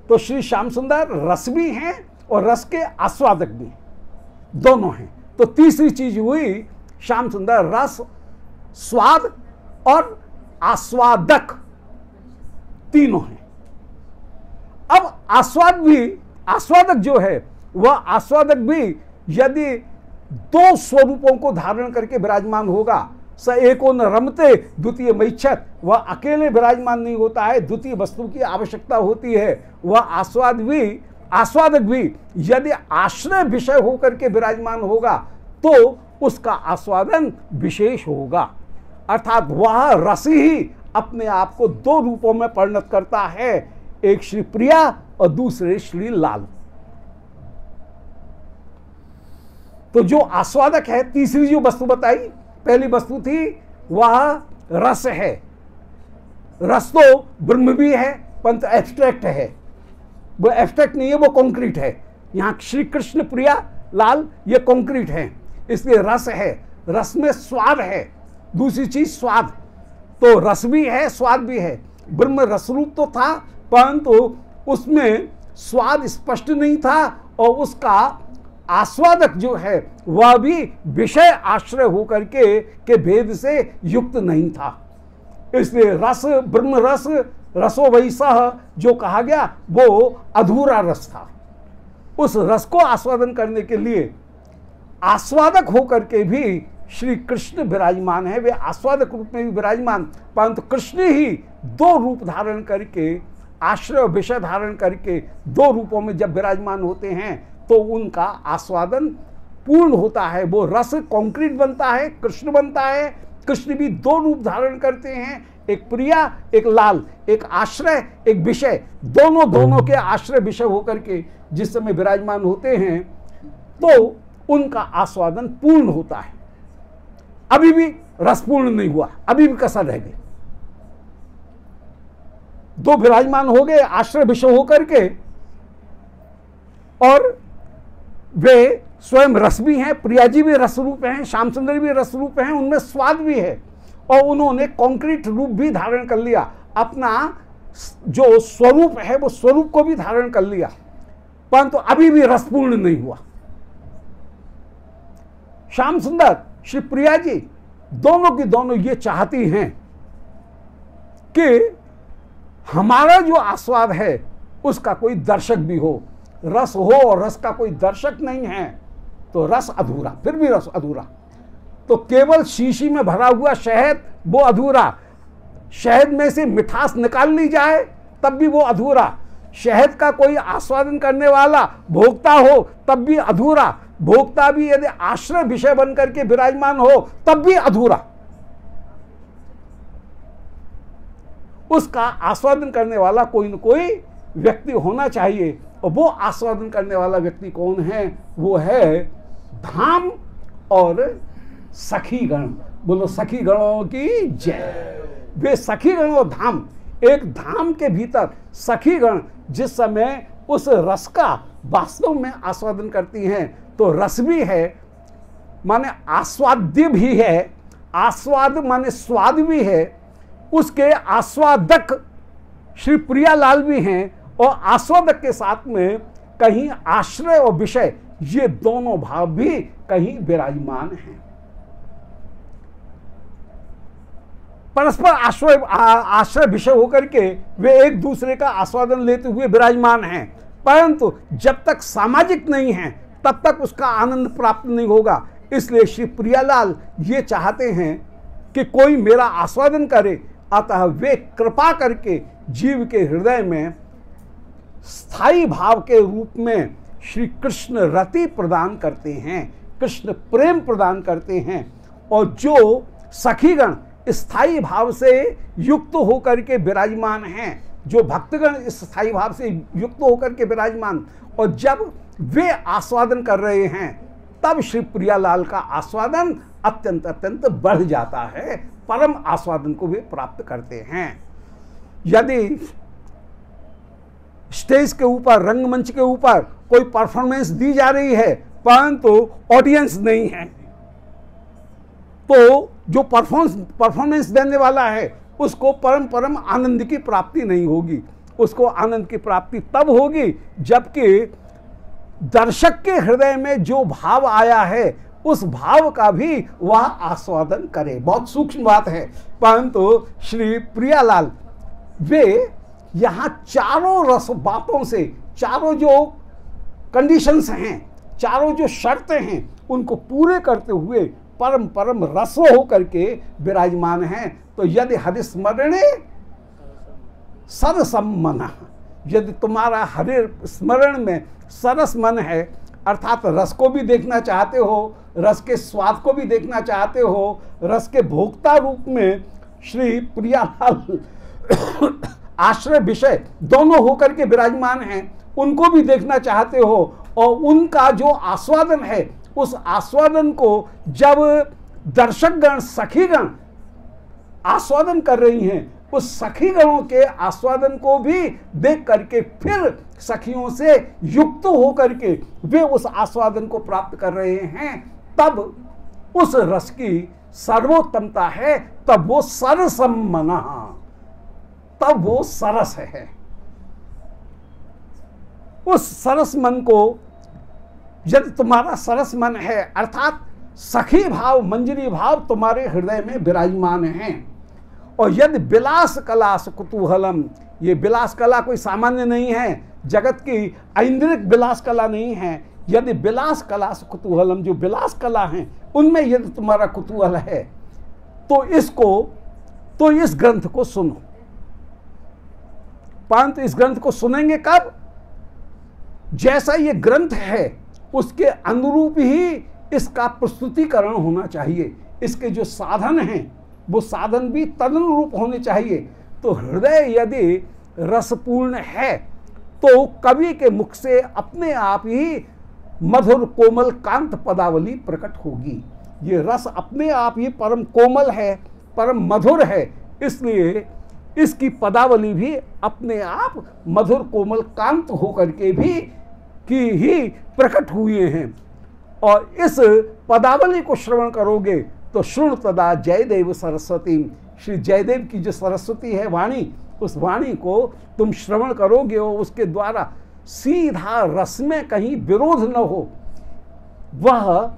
Speaker 1: तो श्री श्याम सुंदर रस भी हैं और रस के आस्वादक भी हैं, दोनों हैं। तो तीसरी चीज हुई श्याम सुंदर रस, स्वाद और आस्वादक, तीनों हैं। अब आस्वादक जो है वह आस्वादक भी यदि दो स्वरूपों को धारण करके विराजमान होगा, स एको न रमते द्वितीय मैच्छत, वह अकेले विराजमान नहीं होता है, द्वितीय वस्तु की आवश्यकता होती है। वह आस्वादक भी यदि आश्रय विषय होकर के विराजमान होगा तो उसका आस्वादन विशेष होगा। अर्थात वह रस ही अपने आप को दो रूपों में परिणत करता है, एक श्री प्रिया और दूसरे श्री लाल। तो जो आस्वादक है, तीसरी जो वस्तु बताई, पहली वस्तु थी वह रस है। रस तो ब्रह्म भी है परंतु एब्स्ट्रैक्ट है, वो एब्स्ट्रैक्ट नहीं है, वो कॉन्क्रीट है। यहां श्री कृष्ण प्रिया लाल ये कॉन्क्रीट है, इसलिए रस है। रस में स्वाद है, दूसरी चीज स्वाद, तो रस भी है स्वाद भी है। ब्रह्म रसरूप तो था परंतु उसमें स्वाद स्पष्ट नहीं था, और उसका आस्वादक जो है वह भी विषय आश्रय होकर के भेद से युक्त नहीं था। इसलिए रस, ब्रह्म रस, रसो वैसह जो कहा गया वो अधूरा रस था। उस रस को आस्वादन करने के लिए आस्वादक होकर के भी श्री कृष्ण विराजमान है। वे आस्वादक रूप में भी विराजमान, परंतु कृष्ण ही दो रूप धारण करके, आश्रय और विषय धारण करके दो रूपों में जब विराजमान होते हैं तो उनका आस्वादन पूर्ण होता है। वो रस कॉन्क्रीट बनता है, कृष्ण बनता है। कृष्ण भी दो रूप धारण करते हैं, एक प्रिया एक लाल, एक आश्रय एक विषय, दोनों के आश्रय विषय होकर के जिस समय विराजमान होते हैं तो उनका आस्वादन पूर्ण होता है। अभी भी रस पूर्ण नहीं हुआ, अभी भी कसर रह गई। दो विराजमान हो गए आश्रय विषय होकर के, और वे स्वयं रस भी हैं, प्रिया जी भी रस रूप हैं, श्याम सुंदर भी रस रूप हैं, उनमें स्वाद भी है, और उन्होंने कॉन्क्रीट रूप भी धारण कर लिया। अपना जो स्वरूप है वो स्वरूप को भी धारण कर लिया, परंतु अभी भी रस पूर्ण नहीं हुआ। श्याम सुंदर श्री प्रिया जी दोनों की दोनों ये चाहती हैं कि हमारा जो आस्वाद है उसका कोई दर्शक भी हो। रस हो और रस का कोई दर्शक नहीं है तो रस अधूरा, फिर भी रस अधूरा। तो केवल शीशी में भरा हुआ शहद वो अधूरा, शहद में से मिठास निकाल ली जाए तब भी वो अधूरा, शहद का कोई आस्वादन करने वाला भोक्ता हो तब भी अधूरा, भोक्ता भी यदि आश्रय विषय बन करके विराजमान हो तब भी अधूरा। उसका आस्वादन करने वाला कोई न कोई व्यक्ति होना चाहिए, और वो आस्वादन करने वाला व्यक्ति कौन है? वो है धाम और सखी गण। बोलो सखी गणों की जय। वे सखी गण और धाम, एक धाम के भीतर सखी गण जिस समय उस रस का वास्तव में आस्वादन करती हैं तो रस भी है माने आस्वाद्य भी है, आस्वाद माने स्वाद भी है, उसके आस्वादक श्री प्रियालाल भी हैं, और आस्वादक के साथ में कहीं आश्रय और विषय ये दोनों भाव भी कहीं विराजमान हैं। परस्पर आश्रय विषय होकर के वे एक दूसरे का आस्वादन लेते हुए विराजमान हैं, परंतु जब तक सामाजिक नहीं है तब तक उसका आनंद प्राप्त नहीं होगा। इसलिए श्री प्रियालाल ये चाहते हैं कि कोई मेरा आस्वादन करे, अतः वे कृपा करके जीव के हृदय में स्थायी भाव के रूप में श्री कृष्ण रति प्रदान करते हैं, कृष्ण प्रेम प्रदान करते हैं। और जो सखीगण स्थायी भाव से युक्त होकर के विराजमान हैं, जो भक्तगण इस स्थायी भाव से युक्त होकर के विराजमान, और जब वे आस्वादन कर रहे हैं तब श्री प्रियालाल का आस्वादन अत्यंत अत्यंत बढ़ जाता है, परम आस्वादन को वे प्राप्त करते हैं। यदि स्टेज के ऊपर, रंगमंच के ऊपर कोई परफॉर्मेंस दी जा रही है परंतु ऑडियंस नहीं है, तो जो परफॉर्मेंस देने वाला है उसको परम आनंद की प्राप्ति नहीं होगी। उसको आनंद की प्राप्ति तब होगी जबकि दर्शक के हृदय में जो भाव आया है उस भाव का भी वह आस्वादन करे। बहुत सूक्ष्म बात है, परंतु श्री प्रियालाल वे यहाँ चारों रस बातों से, चारों जो कंडीशंस हैं, चारों जो शर्तें हैं, उनको पूरे करते हुए परम रस हो करके विराजमान हैं। तो यदि हरिस्मरणे सरसम मन, यदि तुम्हारा हरि स्मरण में सरस मन है, अर्थात रस को भी देखना चाहते हो, रस के स्वाद को भी देखना चाहते हो, रस के भोक्ता रूप में श्री प्रियालाल आश्रय विषय दोनों होकर के विराजमान हैं, उनको भी देखना चाहते हो और उनका जो आस्वादन है उस आस्वादन को जब दर्शकगण, सखीगण आस्वादन कर रही हैं, उस सखीगणों के आस्वादन को भी देख करके फिर सखियों से युक्त हो करके वे उस आस्वादन को प्राप्त कर रहे हैं, तब उस रस की सर्वोत्तमता है, तब वो सरसम मना, तब वो सरस है। उस सरस मन को, यदि तुम्हारा सरस मन है अर्थात सखी भाव, मंजरी भाव तुम्हारे हृदय में विराजमान हैं, और यदि विलास कला कुतूहलम, ये विलास कला कोई सामान्य नहीं है, जगत की ऐन्द्रिक विलास कला नहीं है, यदि विलास कला कुतूहलम, जो विलास कला हैं उनमें यदि तुम्हारा कुतूहल है तो इस ग्रंथ को सुनो। परंतु इस ग्रंथ को सुनेंगे कब? जैसा ये ग्रंथ है उसके अनुरूप ही इसका प्रस्तुतिकरण होना चाहिए। इसके जो साधन हैं वो साधन भी तदनुरूप होने चाहिए। तो हृदय यदि रसपूर्ण है तो कवि के मुख से अपने आप ही मधुर कोमल कांत पदावली प्रकट होगी। ये रस अपने आप ही परम कोमल है, परम मधुर है, इसलिए इसकी पदावली भी अपने आप मधुर कोमल कांत होकर के भी की ही प्रकट हुए हैं। और इस पदावली को श्रवण करोगे तो श्रुण तदा जयदेव सरस्वती, श्री जयदेव की जो सरस्वती है वाणी, उस वाणी को तुम श्रवण करोगे और उसके द्वारा सीधा रस में कहीं विरोध न हो, वह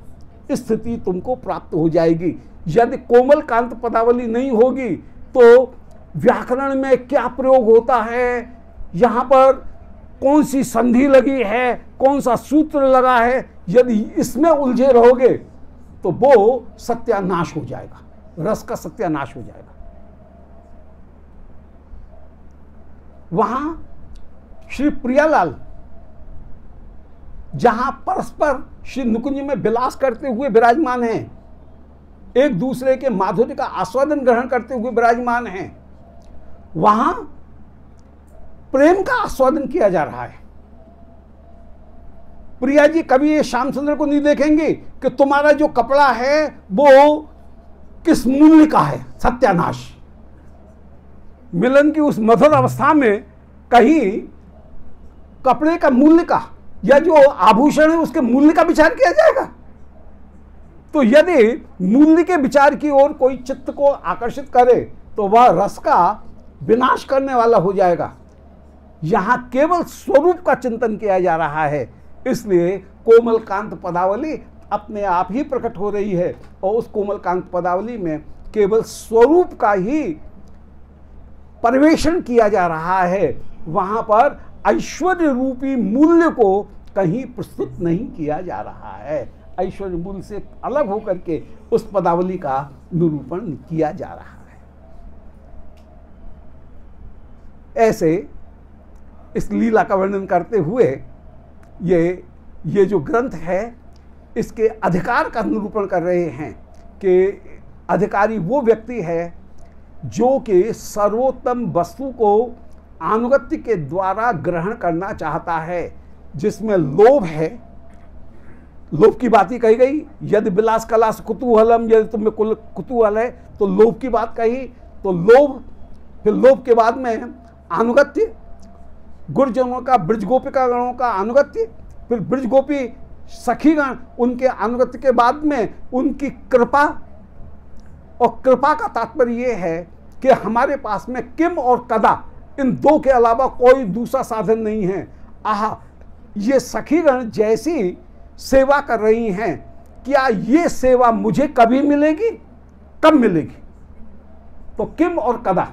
Speaker 1: स्थिति तुमको प्राप्त हो जाएगी। यदि कोमल कांत पदावली नहीं होगी तो व्याकरण में क्या प्रयोग होता है, यहाँ पर कौन सी संधि लगी है, कौन सा सूत्र लगा है, यदि इसमें उलझे रहोगे तो वो सत्यानाश हो जाएगा, रस का सत्यानाश हो जाएगा। वहां श्री प्रियालाल जहां परस्पर श्री नुकुंज में विलास करते हुए विराजमान हैं, एक दूसरे के माधुर्य का आस्वादन ग्रहण करते हुए विराजमान हैं, वहां प्रेम का आस्वादन किया जा रहा है। प्रिया जी कभी ये श्यामचंद्र को नहीं देखेंगे कि तुम्हारा जो कपड़ा है वो किस मूल्य का है, सत्यानाश। मिलन की उस मधुर अवस्था में कहीं कपड़े का मूल्य का या जो आभूषण है उसके मूल्य का विचार किया जाएगा? तो यदि मूल्य के विचार की ओर कोई चित्त को आकर्षित करे तो वह रस का विनाश करने वाला हो जाएगा। यहां केवल स्वरूप का चिंतन किया जा रहा है, इसलिए कोमल कांत पदावली अपने आप ही प्रकट हो रही है और उस कोमल कांत पदावली में केवल स्वरूप का ही परिवेशन किया जा रहा है। वहां पर ऐश्वर्य रूपी मूल्य को कहीं प्रस्तुत नहीं किया जा रहा है। ऐश्वर्य मूल्य से अलग होकर के उस पदावली का निरूपण किया जा रहा है। ऐसे इस लीला का वर्णन करते हुए ये जो ग्रंथ है इसके अधिकार का निरूपण कर रहे हैं कि अधिकारी वो व्यक्ति है जो कि सर्वोत्तम वस्तु को अनुगत्य के द्वारा ग्रहण करना चाहता है, जिसमें लोभ है। लोभ की बात ही कही गई, यदि विलास कला कुतूहलम, यदि तुम्हें कुतूहल है तो लोभ की बात कही, तो लोभ, फिर लोभ के बाद में अनुगत्य, गुरुजनों का, ब्रज गोपिका गणों का अनुगत्य, फिर ब्रज गोपी सखीगण उनके अनुगत्य के बाद में उनकी कृपा। और कृपा का तात्पर्य यह है कि हमारे पास में किम और कदा, इन दो के अलावा कोई दूसरा साधन नहीं है। आह, ये सखीगण जैसी सेवा कर रही हैं, क्या ये सेवा मुझे कभी मिलेगी, कब मिलेगी? तो किम और कदा,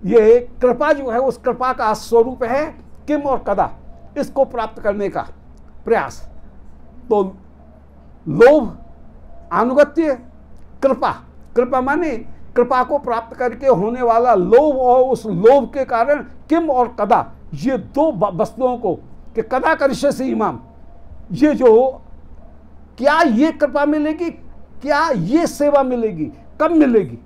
Speaker 1: ये कृपा जो है उस कृपा का स्वरूप है किम और कदा, इसको प्राप्त करने का प्रयास। तो लोभ, अनुगत्य, कृपा। कृपा माने कृपा को प्राप्त करके होने वाला लोभ, और उस लोभ के कारण किम और कदा, ये दो वस्तुओं को, कि कदा करिष्यसि इमाम, ये जो क्या ये कृपा मिलेगी, क्या ये सेवा मिलेगी, कब मिलेगी,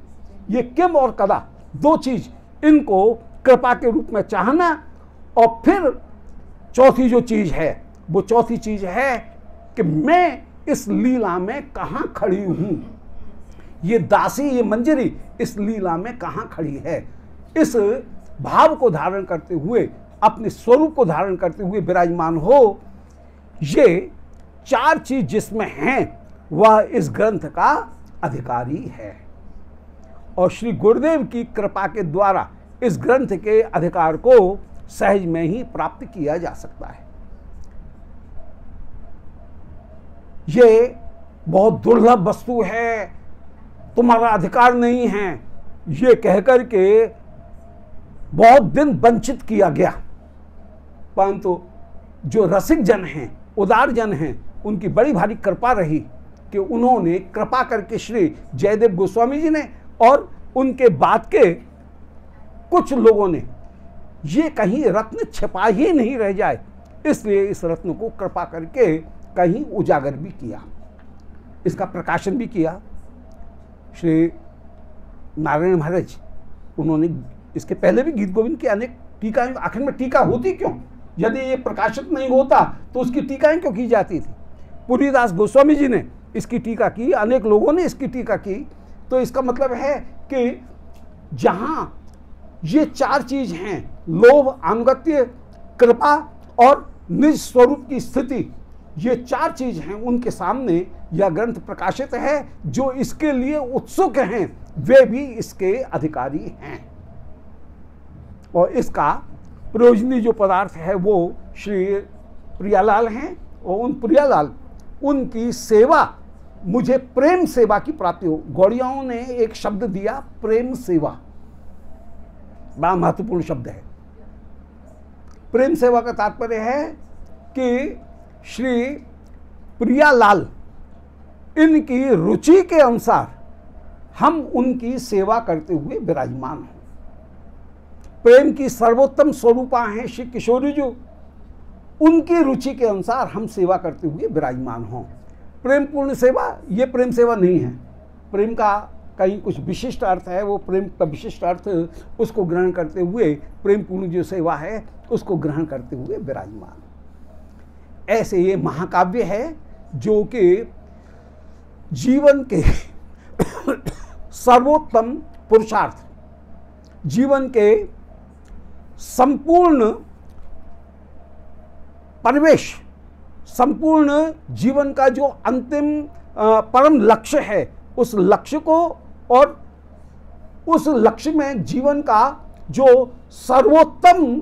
Speaker 1: ये किम और कदा दो चीज, इनको कृपा के रूप में चाहना। और फिर चौथी जो चीज है, वो चौथी चीज है कि मैं इस लीला में कहां खड़ी हूं, ये दासी, ये मंजरी इस लीला में कहां खड़ी है। इस भाव को धारण करते हुए, अपने स्वरूप को धारण करते हुए विराजमान हो। ये चार चीज जिसमें हैं वह इस ग्रंथ का अधिकारी है। और श्री गुरुदेव की कृपा के द्वारा इस ग्रंथ के अधिकार को सहज में ही प्राप्त किया जा सकता है। ये बहुत दुर्लभ वस्तु है, तुम्हारा अधिकार नहीं है, ये कहकर के बहुत दिन वंचित किया गया। परंतु जो रसिक जन हैं, उदार जन हैं, उनकी बड़ी भारी कृपा रही कि उन्होंने कृपा करके श्री जयदेव गोस्वामी जी ने और उनके बाद के कुछ लोगों ने ये कहीं रत्न छिपा ही नहीं रह जाए, इसलिए इस रत्न को कृपा करके कहीं उजागर भी किया, इसका प्रकाशन भी किया। श्री नारायण महाराज, उन्होंने इसके पहले भी गीत गोविंद की अनेक टीकाएं, आखिर में टीका होती क्यों, यदि ये प्रकाशित नहीं होता तो उसकी टीकाएं क्यों की जाती थी। पुरीदास गोस्वामी जी ने इसकी टीका की, अनेक लोगों ने इसकी टीका की। तो इसका मतलब है कि जहां ये चार चीज हैं, लोभ, अनुगत्य, कृपा और निज स्वरूप की स्थिति, ये चार चीज हैं, उनके सामने यह ग्रंथ प्रकाशित है। जो इसके लिए उत्सुक हैं वे भी इसके अधिकारी हैं। और इसका प्रयोजनी जो पदार्थ है वो श्री प्रियालाल हैं। और उन प्रियालाल, उनकी सेवा, मुझे प्रेम सेवा की प्राप्ति हो। गौड़ियाओं ने एक शब्द दिया, प्रेम सेवा, बड़ा महत्वपूर्ण शब्द है। प्रेम सेवा का तात्पर्य है कि श्री प्रियालाल, इनकी रुचि के अनुसार हम उनकी सेवा करते हुए विराजमान हों। प्रेम की सर्वोत्तम स्वरूपा हैं श्री किशोरी जो, उनकी रुचि के अनुसार हम सेवा करते हुए विराजमान हों। प्रेम पूर्ण सेवा, ये प्रेम सेवा नहीं है। प्रेम का कहीं कुछ विशिष्ट अर्थ है, वो प्रेम का विशिष्ट अर्थ उसको ग्रहण करते हुए प्रेम पूर्ण जो सेवा है उसको ग्रहण करते हुए विराजमान। ऐसे ये महाकाव्य है जो कि जीवन के सर्वोत्तम पुरुषार्थ, जीवन के संपूर्ण परिवेश, संपूर्ण जीवन का जो अंतिम परम लक्ष्य है, उस लक्ष्य को और उस लक्ष्य में जीवन का जो सर्वोत्तम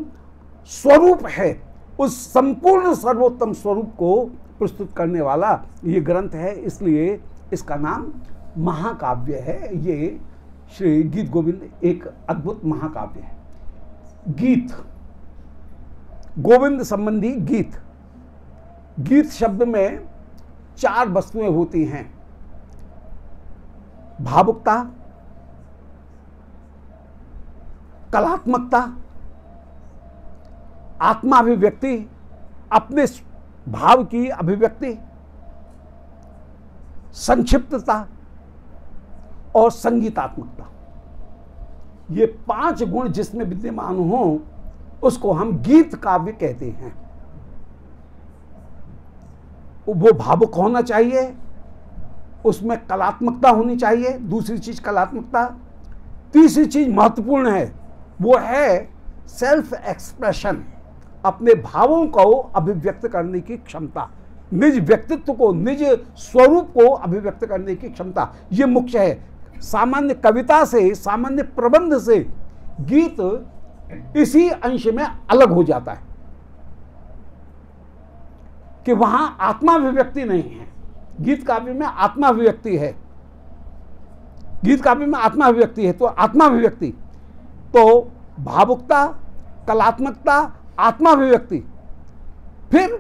Speaker 1: स्वरूप है, उस संपूर्ण सर्वोत्तम स्वरूप को प्रस्तुत करने वाला ये ग्रंथ है। इसलिए इसका नाम महाकाव्य है। ये श्री गीत गोविंद एक अद्भुत महाकाव्य है। गीत, गोविंद संबंधी गीत। गीत शब्द में चार वस्तुएं होती हैं: भावुकता, कलात्मकता, आत्माभिव्यक्ति, अपने भाव की अभिव्यक्ति, संक्षिप्तता और संगीतात्मकता। ये पांच गुण जिसमें विद्यमान हो उसको हम गीत काव्य कहते हैं। वो भावुक होना चाहिए, उसमें कलात्मकता होनी चाहिए, दूसरी चीज कलात्मकता। तीसरी चीज महत्वपूर्ण है, वो है सेल्फ एक्सप्रेशन, अपने भावों को अभिव्यक्त करने की क्षमता, निज व्यक्तित्व को, निज स्वरूप को अभिव्यक्त करने की क्षमता, ये मुख्य है। सामान्य कविता से, सामान्य प्रबंध से गीत इसी अंश में अलग हो जाता है कि वहां आत्माभिव्यक्ति नहीं है। गीत काव्य में आत्माभिव्यक्ति है, गीत काव्य में आत्माभिव्यक्ति है। तो आत्माभिव्यक्ति, तो भावुकता, कलात्मकता, आत्माभिव्यक्ति, फिर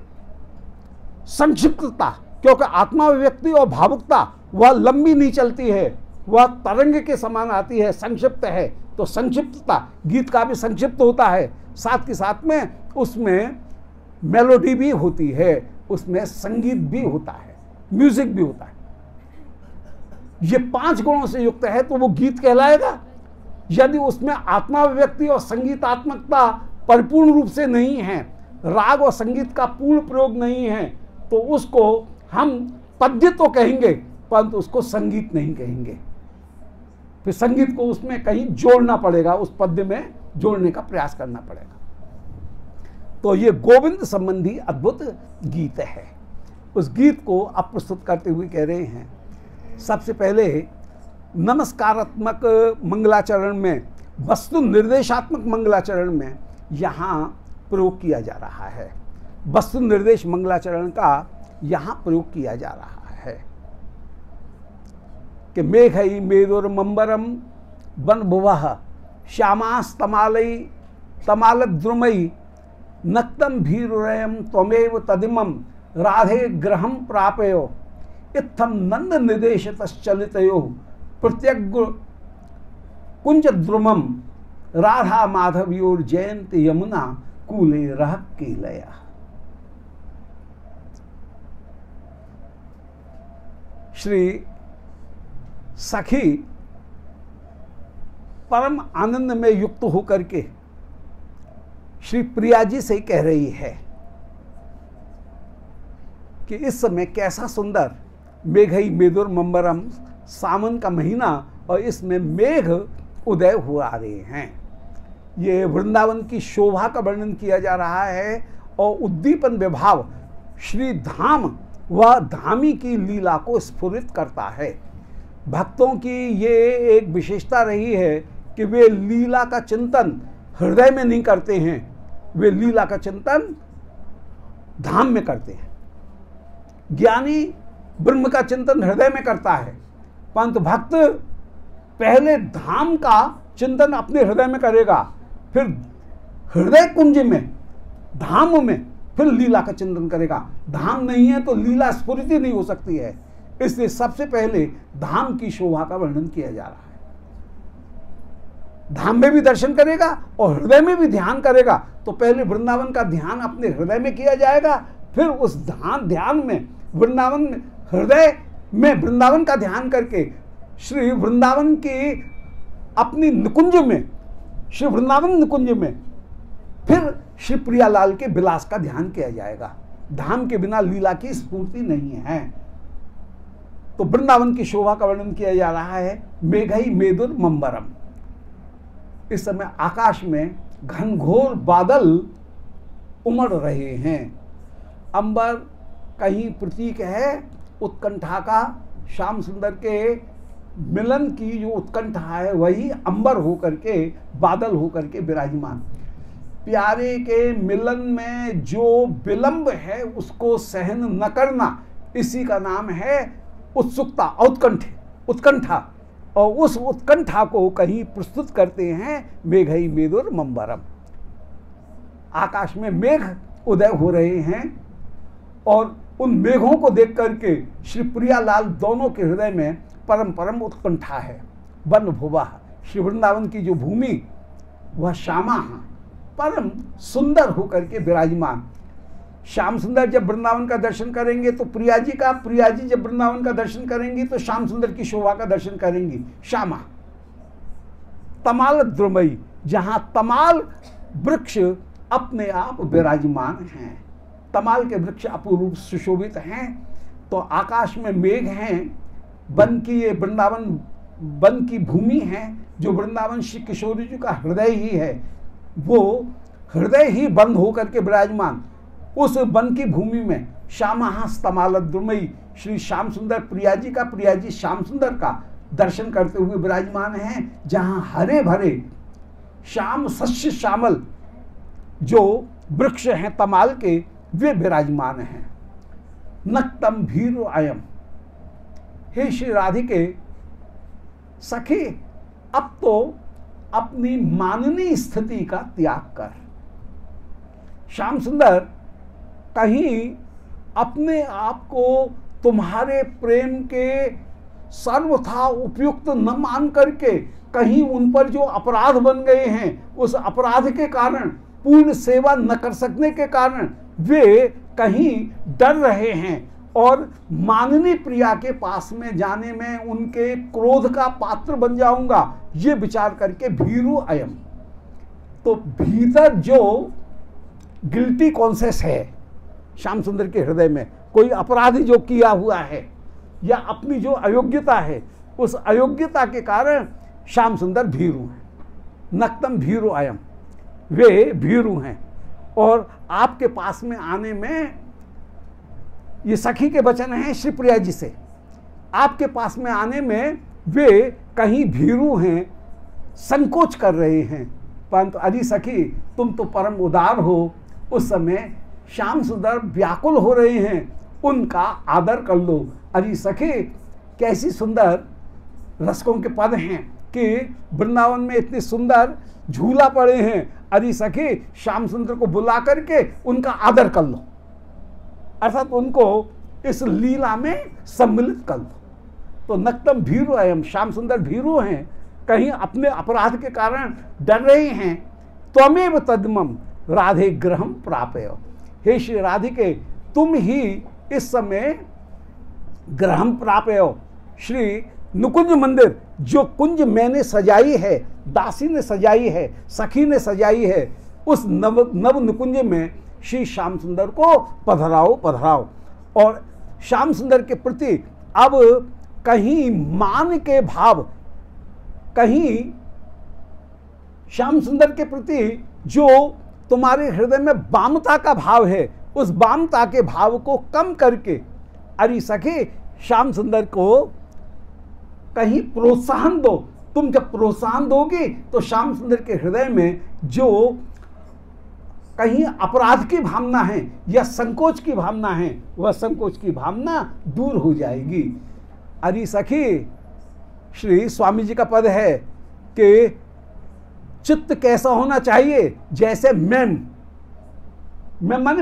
Speaker 1: संक्षिप्तता, क्योंकि आत्माभिव्यक्ति और भावुकता वह लंबी नहीं चलती है, वह तरंग के समान आती है, संक्षिप्त है। तो संक्षिप्तता, गीत का भी संक्षिप्त होता है, साथ के साथ में उसमें मेलोडी भी होती है, उसमें संगीत भी होता है, म्यूजिक भी होता है। ये 5 गुणों से युक्त है तो वो गीत कहलाएगा। यदि उसमें आत्माभिव्यक्ति और संगीतात्मकता परिपूर्ण रूप से नहीं है, राग और संगीत का पूर्ण प्रयोग नहीं है, तो उसको हम पद्य तो कहेंगे परंतु उसको संगीत नहीं कहेंगे। फिर संगीत को उसमें कहीं जोड़ना पड़ेगा, उस पद्य में जोड़ने का प्रयास करना पड़ेगा। तो ये गोविंद संबंधी अद्भुत गीत है। उस गीत को अब प्रस्तुत करते हुए कह रहे हैं, सबसे पहले नमस्कारात्मक मंगलाचरण में, वस्तु निर्देशात्मक मंगलाचरण में यहाँ प्रयोग किया जा रहा है। वस्तु निर्देश मंगलाचरण का यहाँ प्रयोग किया जा रहा है कि मेघई मेदुर्मंबरम वन भुवः श्यामास तमालई तमालद्रुमई नक्तम भीरुरयम त्वमेव तदिमम राधे ग्रहम प्रापयो इत्थम नंद निदेशतश्चलितयो प्रत्यग्र कुंज द्रुमम राधा माधव्योर जयंत यमुना कूले रह केलया। श्री सखी परम आनंद में युक्त होकर के श्री प्रिया जी से कह रही है कि इस समय कैसा सुंदर मेघई मेदुर मंबरम, सावन का महीना और इसमें मेघ उदय हुआ आ रहे हैं। ये वृंदावन की शोभा का वर्णन किया जा रहा है और उद्दीपन विभाव श्री धाम व धामी की लीला को स्फुरित करता है। भक्तों की ये एक विशेषता रही है कि वे लीला का चिंतन हृदय में नहीं करते हैं, वे लीला का चिंतन धाम में करते हैं। ज्ञानी ब्रह्म का चिंतन हृदय में करता है, परंतु भक्त पहले धाम का चिंतन अपने हृदय में करेगा, फिर हृदय कुंज में, धाम में फिर लीला का चिंतन करेगा। धाम नहीं है तो लीला स्फुरित नहीं हो सकती है, इसलिए सबसे पहले धाम की शोभा का वर्णन किया जा रहा है। धाम में भी दर्शन करेगा और हृदय में भी ध्यान करेगा, तो पहले वृंदावन का ध्यान अपने हृदय में किया जाएगा, फिर उस ध्यान में वृंदावन में, हृदय में वृंदावन का ध्यान करके श्री वृंदावन की अपनी निकुंज में, श्री वृंदावन निकुंज में फिर श्री प्रियालाल के विलास का ध्यान किया जाएगा। धाम के बिना लीला की स्फूर्ति नहीं है। तो वृंदावन की शोभा का वर्णन किया जा रहा है। मेघई मेदुर मंबरम, इस समय आकाश में घनघोर बादल उमड़ रहे हैं। अंबर कहीं प्रतीक है उत्कंठा का, श्याम सुंदर के मिलन की जो उत्कंठा है वही अंबर होकर के, बादल होकर के विराजमान। प्यारे के मिलन में जो विलंब है उसको सहन न करना, इसी का नाम है उत्सुकता, उत्कंठा। और उस उत्कंठा को कहीं प्रस्तुत करते हैं मेघई मेदुर मंबरम। आकाश में मेघ उदय हो रहे हैं और उन मेघों को देख करके श्री प्रियालाल दोनों के हृदय में परम उत्कंठा है। वन भुवा, श्री वृंदावन की जो भूमि वह श्यामा परम सुंदर होकर के विराजमान। श्याम सुंदर जब वृंदावन का दर्शन करेंगे तो प्रिया जी जब वृंदावन का दर्शन करेंगी तो श्याम सुंदर की शोभा का दर्शन करेंगी। श्यामा तमाल द्रुमई, जहां तमाल वृक्ष अपने आप विराजमान हैं, तमाल के वृक्ष अपूर्व सुशोभित हैं। तो आकाश में मेघ हैं, वन की ये वृंदावन वन की भूमि है, जो वृंदावन श्री किशोरी जी का हृदय ही है, वो हृदय ही बंद होकर के विराजमान, उस वन की भूमि में श्यामः स्तमालद्रुमयी श्री श्याम सुंदर प्रिया जी श्याम सुंदर का दर्शन करते हुए विराजमान हैं, जहां हरे भरे श्याम सस्य श्यामल जो वृक्ष हैं तमाल के, वे विराजमान हैं। नक्तम भीरु अयम, हे श्री राधिके सखी, अब तो अपनी माननीय स्थिति का त्याग कर। श्याम सुंदर कहीं अपने आप को तुम्हारे प्रेम के सर्वथा उपयुक्त न मान करके, कहीं उन पर जो अपराध बन गए हैं, उस अपराध के कारण, पूर्ण सेवा न कर सकने के कारण वे कहीं डर रहे हैं और माननीय प्रिया के पास में जाने में उनके क्रोध का पात्र बन जाऊंगा, ये विचार करके भीरु अयम। तो भीतर जो गिल्टी कॉन्शियस है श्याम सुंदर के हृदय में, कोई अपराध जो किया हुआ है या अपनी जो अयोग्यता है, उस अयोग्यता के कारण श्याम सुंदर भीरु हैं। नक्तम भीरु अयम, वे भीरु हैं। और आपके पास में आने में, ये सखी के वचन हैं श्री प्रिया जी से, आपके पास में आने में वे कहीं भीरु हैं, संकोच कर रहे हैं। परंतु अजी सखी तुम तो परम उदार हो, उस समय श्याम सुंदर व्याकुल हो रहे हैं, उनका आदर कर लो। अजी सखी कैसी सुंदर रसकों के पद हैं कि वृंदावन में इतने सुंदर झूला पड़े हैं, अजी सखी श्याम सुंदर को बुला करके उनका आदर कर लो, अर्थात उनको इस लीला में सम्मिलित कर लो। तो नक्तम भीरु अयम, श्याम सुंदर भीरु हैं, कहीं अपने अपराध के कारण डर रहे हैं। त्वमेव तद्मम राधे गृहम प्रापय, हे श्री राधिके तुम ही इस समय गृहम प्रापय, श्री नुकुंज मंदिर, जो कुंज मैंने सजाई है, दासी ने सजाई है, सखी ने सजाई है, उस नव नुकुंज में श्री श्याम सुंदर को पधराओ पधराओ। और श्याम सुंदर के प्रति अब कहीं मान के भाव, कहीं श्याम सुंदर के प्रति जो तुम्हारे हृदय में वामता का भाव है, उस वामता के भाव को कम करके अरे सखी श्याम सुंदर को कहीं प्रोत्साहन दो। तुम जब प्रोत्साहन दोगी तो श्याम सुंदर के हृदय में जो कहीं अपराध की भावना है या संकोच की भावना है, वह संकोच की भावना दूर हो जाएगी। अरे सखी श्री स्वामी जी का पद है कि चित्त कैसा होना चाहिए, जैसे मैम माने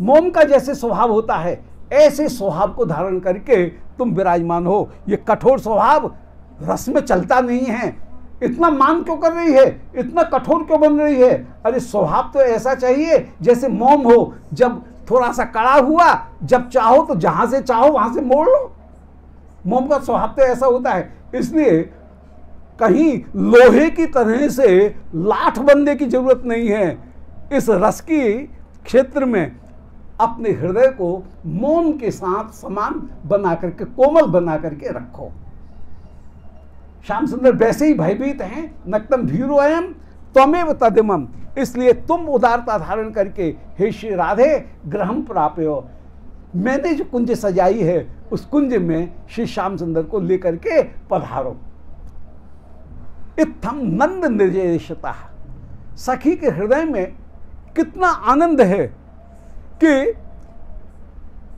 Speaker 1: मोम का जैसे स्वभाव होता है, ऐसे स्वभाव को धारण करके तुम विराजमान हो। ये कठोर स्वभाव रस में चलता नहीं है। इतना मान क्यों कर रही है, इतना कठोर क्यों बन रही है? अरे स्वभाव तो ऐसा चाहिए जैसे मोम हो, जब थोड़ा सा कड़ा हुआ, जब चाहो तो जहां से चाहो वहां से मोड़ लो। मोम का स्वभाव तो ऐसा होता है। इसलिए कहीं लोहे की तरह से लाठ बनने की जरूरत नहीं है। इस रस की क्षेत्र में अपने हृदय को मोम के साथ समान बना करके, कोमल बना करके रखो। श्याम सुंदर वैसे ही भयभीत हैं। नक्तम भीरु अयम त्वमेव तदिमम, इसलिए तुम उदारता धारण करके हे श्री राधे गृहम प्रापयो, मैंने जो कुंज सजाई है उस कुंज में श्री श्याम सुंदर को लेकर के पधारो। इत्थम नंद निर्देशता, सखी के हृदय में कितना आनंद है कि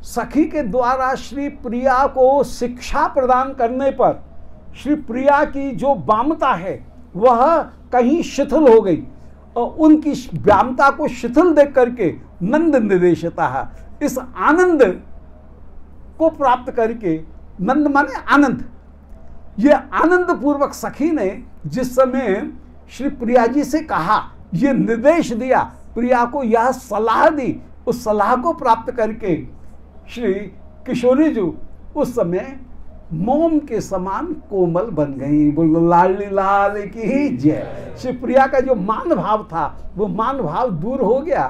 Speaker 1: सखी के द्वारा श्री प्रिया को शिक्षा प्रदान करने पर श्री प्रिया की जो वामता है वह कहीं शिथिल हो गई, और उनकी व्यामता को शिथिल देख करके नंद निर्देशता, इस आनंद को प्राप्त करके, नंद माने आनंद, ये आनंद पूर्वक सखी ने जिस समय श्री प्रिया जी से कहा, ये निर्देश दिया, प्रिया को यह सलाह दी, उस सलाह को प्राप्त करके श्री किशोरी जी उस समय मोम के समान कोमल बन गई। बोलो लाली लाल की जय। श्री प्रिया का जो मान भाव था वो मान भाव दूर हो गया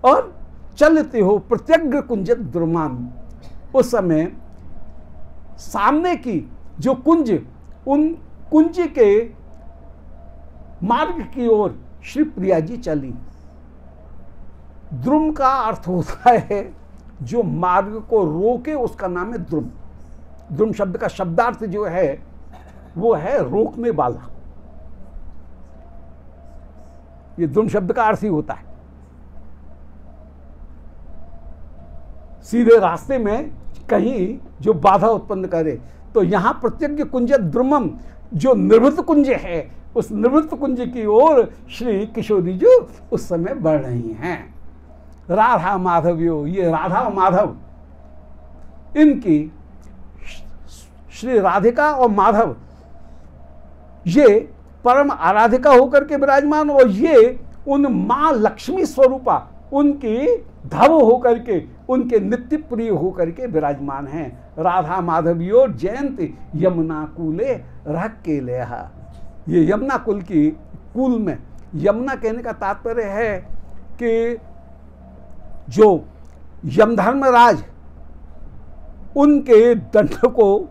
Speaker 1: और चलते हो प्रत्यग्र कुंज द्रुमान। उस समय सामने की जो कुंज, उन कुंज के मार्ग की ओर श्री प्रिया जी चली। द्रुम का अर्थ होता है जो मार्ग को रोके, उसका नाम है द्रुम। द्रुम शब्द का शब्दार्थ जो है वो है रोकने वाला। ये द्रुम शब्द का अर्थ ही होता है सीधे रास्ते में कहीं जो बाधा उत्पन्न करे। तो यहां प्रत्यज्ञ कुंज द्रुमम, जो निवृत्त कुंज है, उस निवृत्त कुंज की ओर श्री किशोरी जी उस समय बढ़ रही हैं। राधा माधवियो, ये राधा और माधव, इनकी श्री राधिका और माधव ये परम आराधिका होकर के विराजमान, और ये उन मां लक्ष्मी स्वरूपा उनकी धव होकर के, उनके नित्य प्रिय होकर के विराजमान हैं। राधा माधवियो जयंती यमुना कूले रख के ले। ये यमुना कुल की कुल में, यमुना कहने का तात्पर्य है कि जो यमधर्मराज उनके दंड को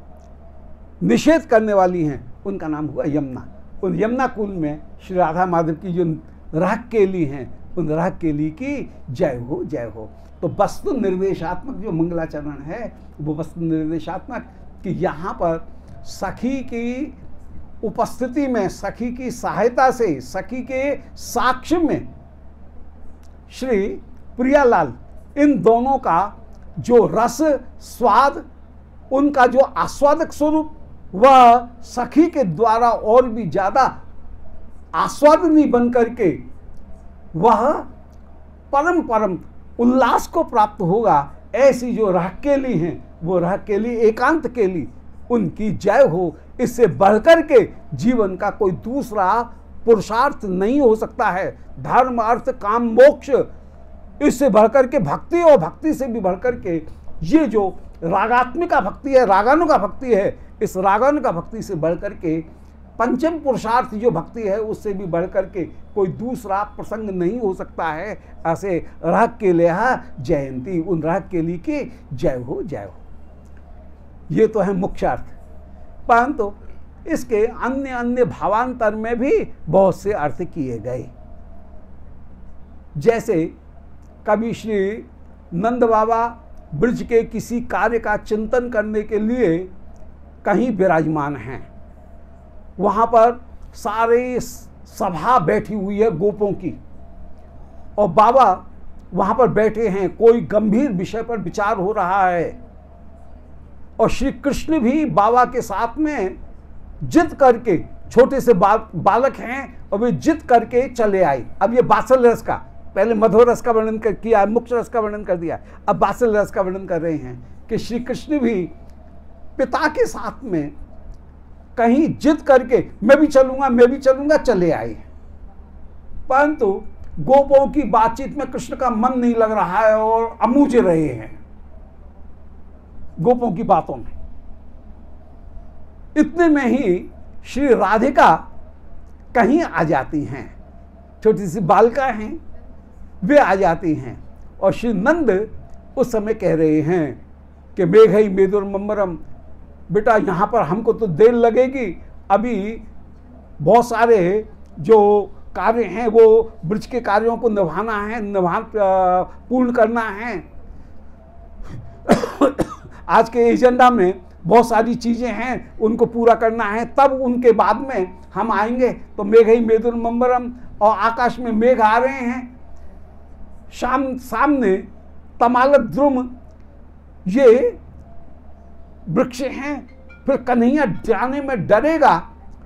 Speaker 1: निषेध करने वाली हैं, उनका नाम हुआ यमुना। उन यमुना कुल में श्री राधा माधव की जो राग केली हैं, उन राग केली की जय हो, जय हो। तो वस्तु निर्देशात्मक जो मंगलाचरण है वो वस्तु निर्देशात्मक कि यहाँ पर सखी की उपस्थिति में, सखी की सहायता से, सखी के साक्ष्य में श्री प्रियालाल इन दोनों का जो रस स्वाद, उनका जो आस्वादक स्वरूप, वह सखी के द्वारा और भी ज्यादा आस्वादनी बन करके वह परम परम उल्लास को प्राप्त होगा। ऐसी जो रहकेली हैं, वो रहकेली एकांत केली, उनकी जय हो। इससे बढ़कर के जीवन का कोई दूसरा पुरुषार्थ नहीं हो सकता है। धर्म अर्थ काम मोक्ष, इससे बढ़कर के भक्ति, और भक्ति से भी बढ़कर के ये जो रागात्मिका भक्ति है, रागानुगा भक्ति है, इस रागानुगा भक्ति से बढ़कर के पंचम पुरुषार्थ जो भक्ति है, उससे भी बढ़कर के कोई दूसरा प्रसंग नहीं हो सकता है। ऐसे राग के लिहा जयंती, उन राग के लिए की जय हो, जय हो। ये तो है मुख्य अर्थ, परंतु इसके अन्य अन्य भावांतर में भी बहुत से अर्थ किए गए। जैसे कभी श्री नंद बाबा ब्रज के किसी कार्य का चिंतन करने के लिए कहीं विराजमान हैं, वहाँ पर सारे सभा बैठी हुई है गोपों की, और बाबा वहाँ पर बैठे हैं, कोई गंभीर विषय पर विचार हो रहा है, और श्री कृष्ण भी बाबा के साथ में जिद करके, छोटे से बालक हैं और वे जिद करके चले आए। अब ये बात्सल्य रस का, पहले मधुर रस का वर्णन किया, मुख्य रस का वर्णन कर दिया, अब बात्सल्य रस का वर्णन कर रहे हैं कि श्री कृष्ण भी पिता के साथ में कहीं जिद करके मैं भी चलूंगा चले आए। परंतु गोपों की बातचीत में कृष्ण का मन नहीं लग रहा है और अमूझ रहे हैं गोपों की बातों में। इतने में ही श्री राधिका कहीं आ जाती हैं, छोटी सी बालिका हैं, वे आ जाती हैं, और श्री नंद उस समय कह रहे हैं कि मेघई मेदुर मम्मरम, बेटा यहाँ पर हमको तो देर लगेगी, अभी बहुत सारे जो कार्य हैं वो ब्रज के कार्यों को निभाना है, पूर्ण करना है। आज के एजेंडा में बहुत सारी चीज़ें हैं, उनको पूरा करना है, तब उनके बाद में हम आएंगे। तो मेघई मेदुर मम्बरम, और आकाश में मेघ आ रहे हैं, सामने तमालक द्रुम ये वृक्ष हैं, फिर कन्हैया जाने में डरेगा।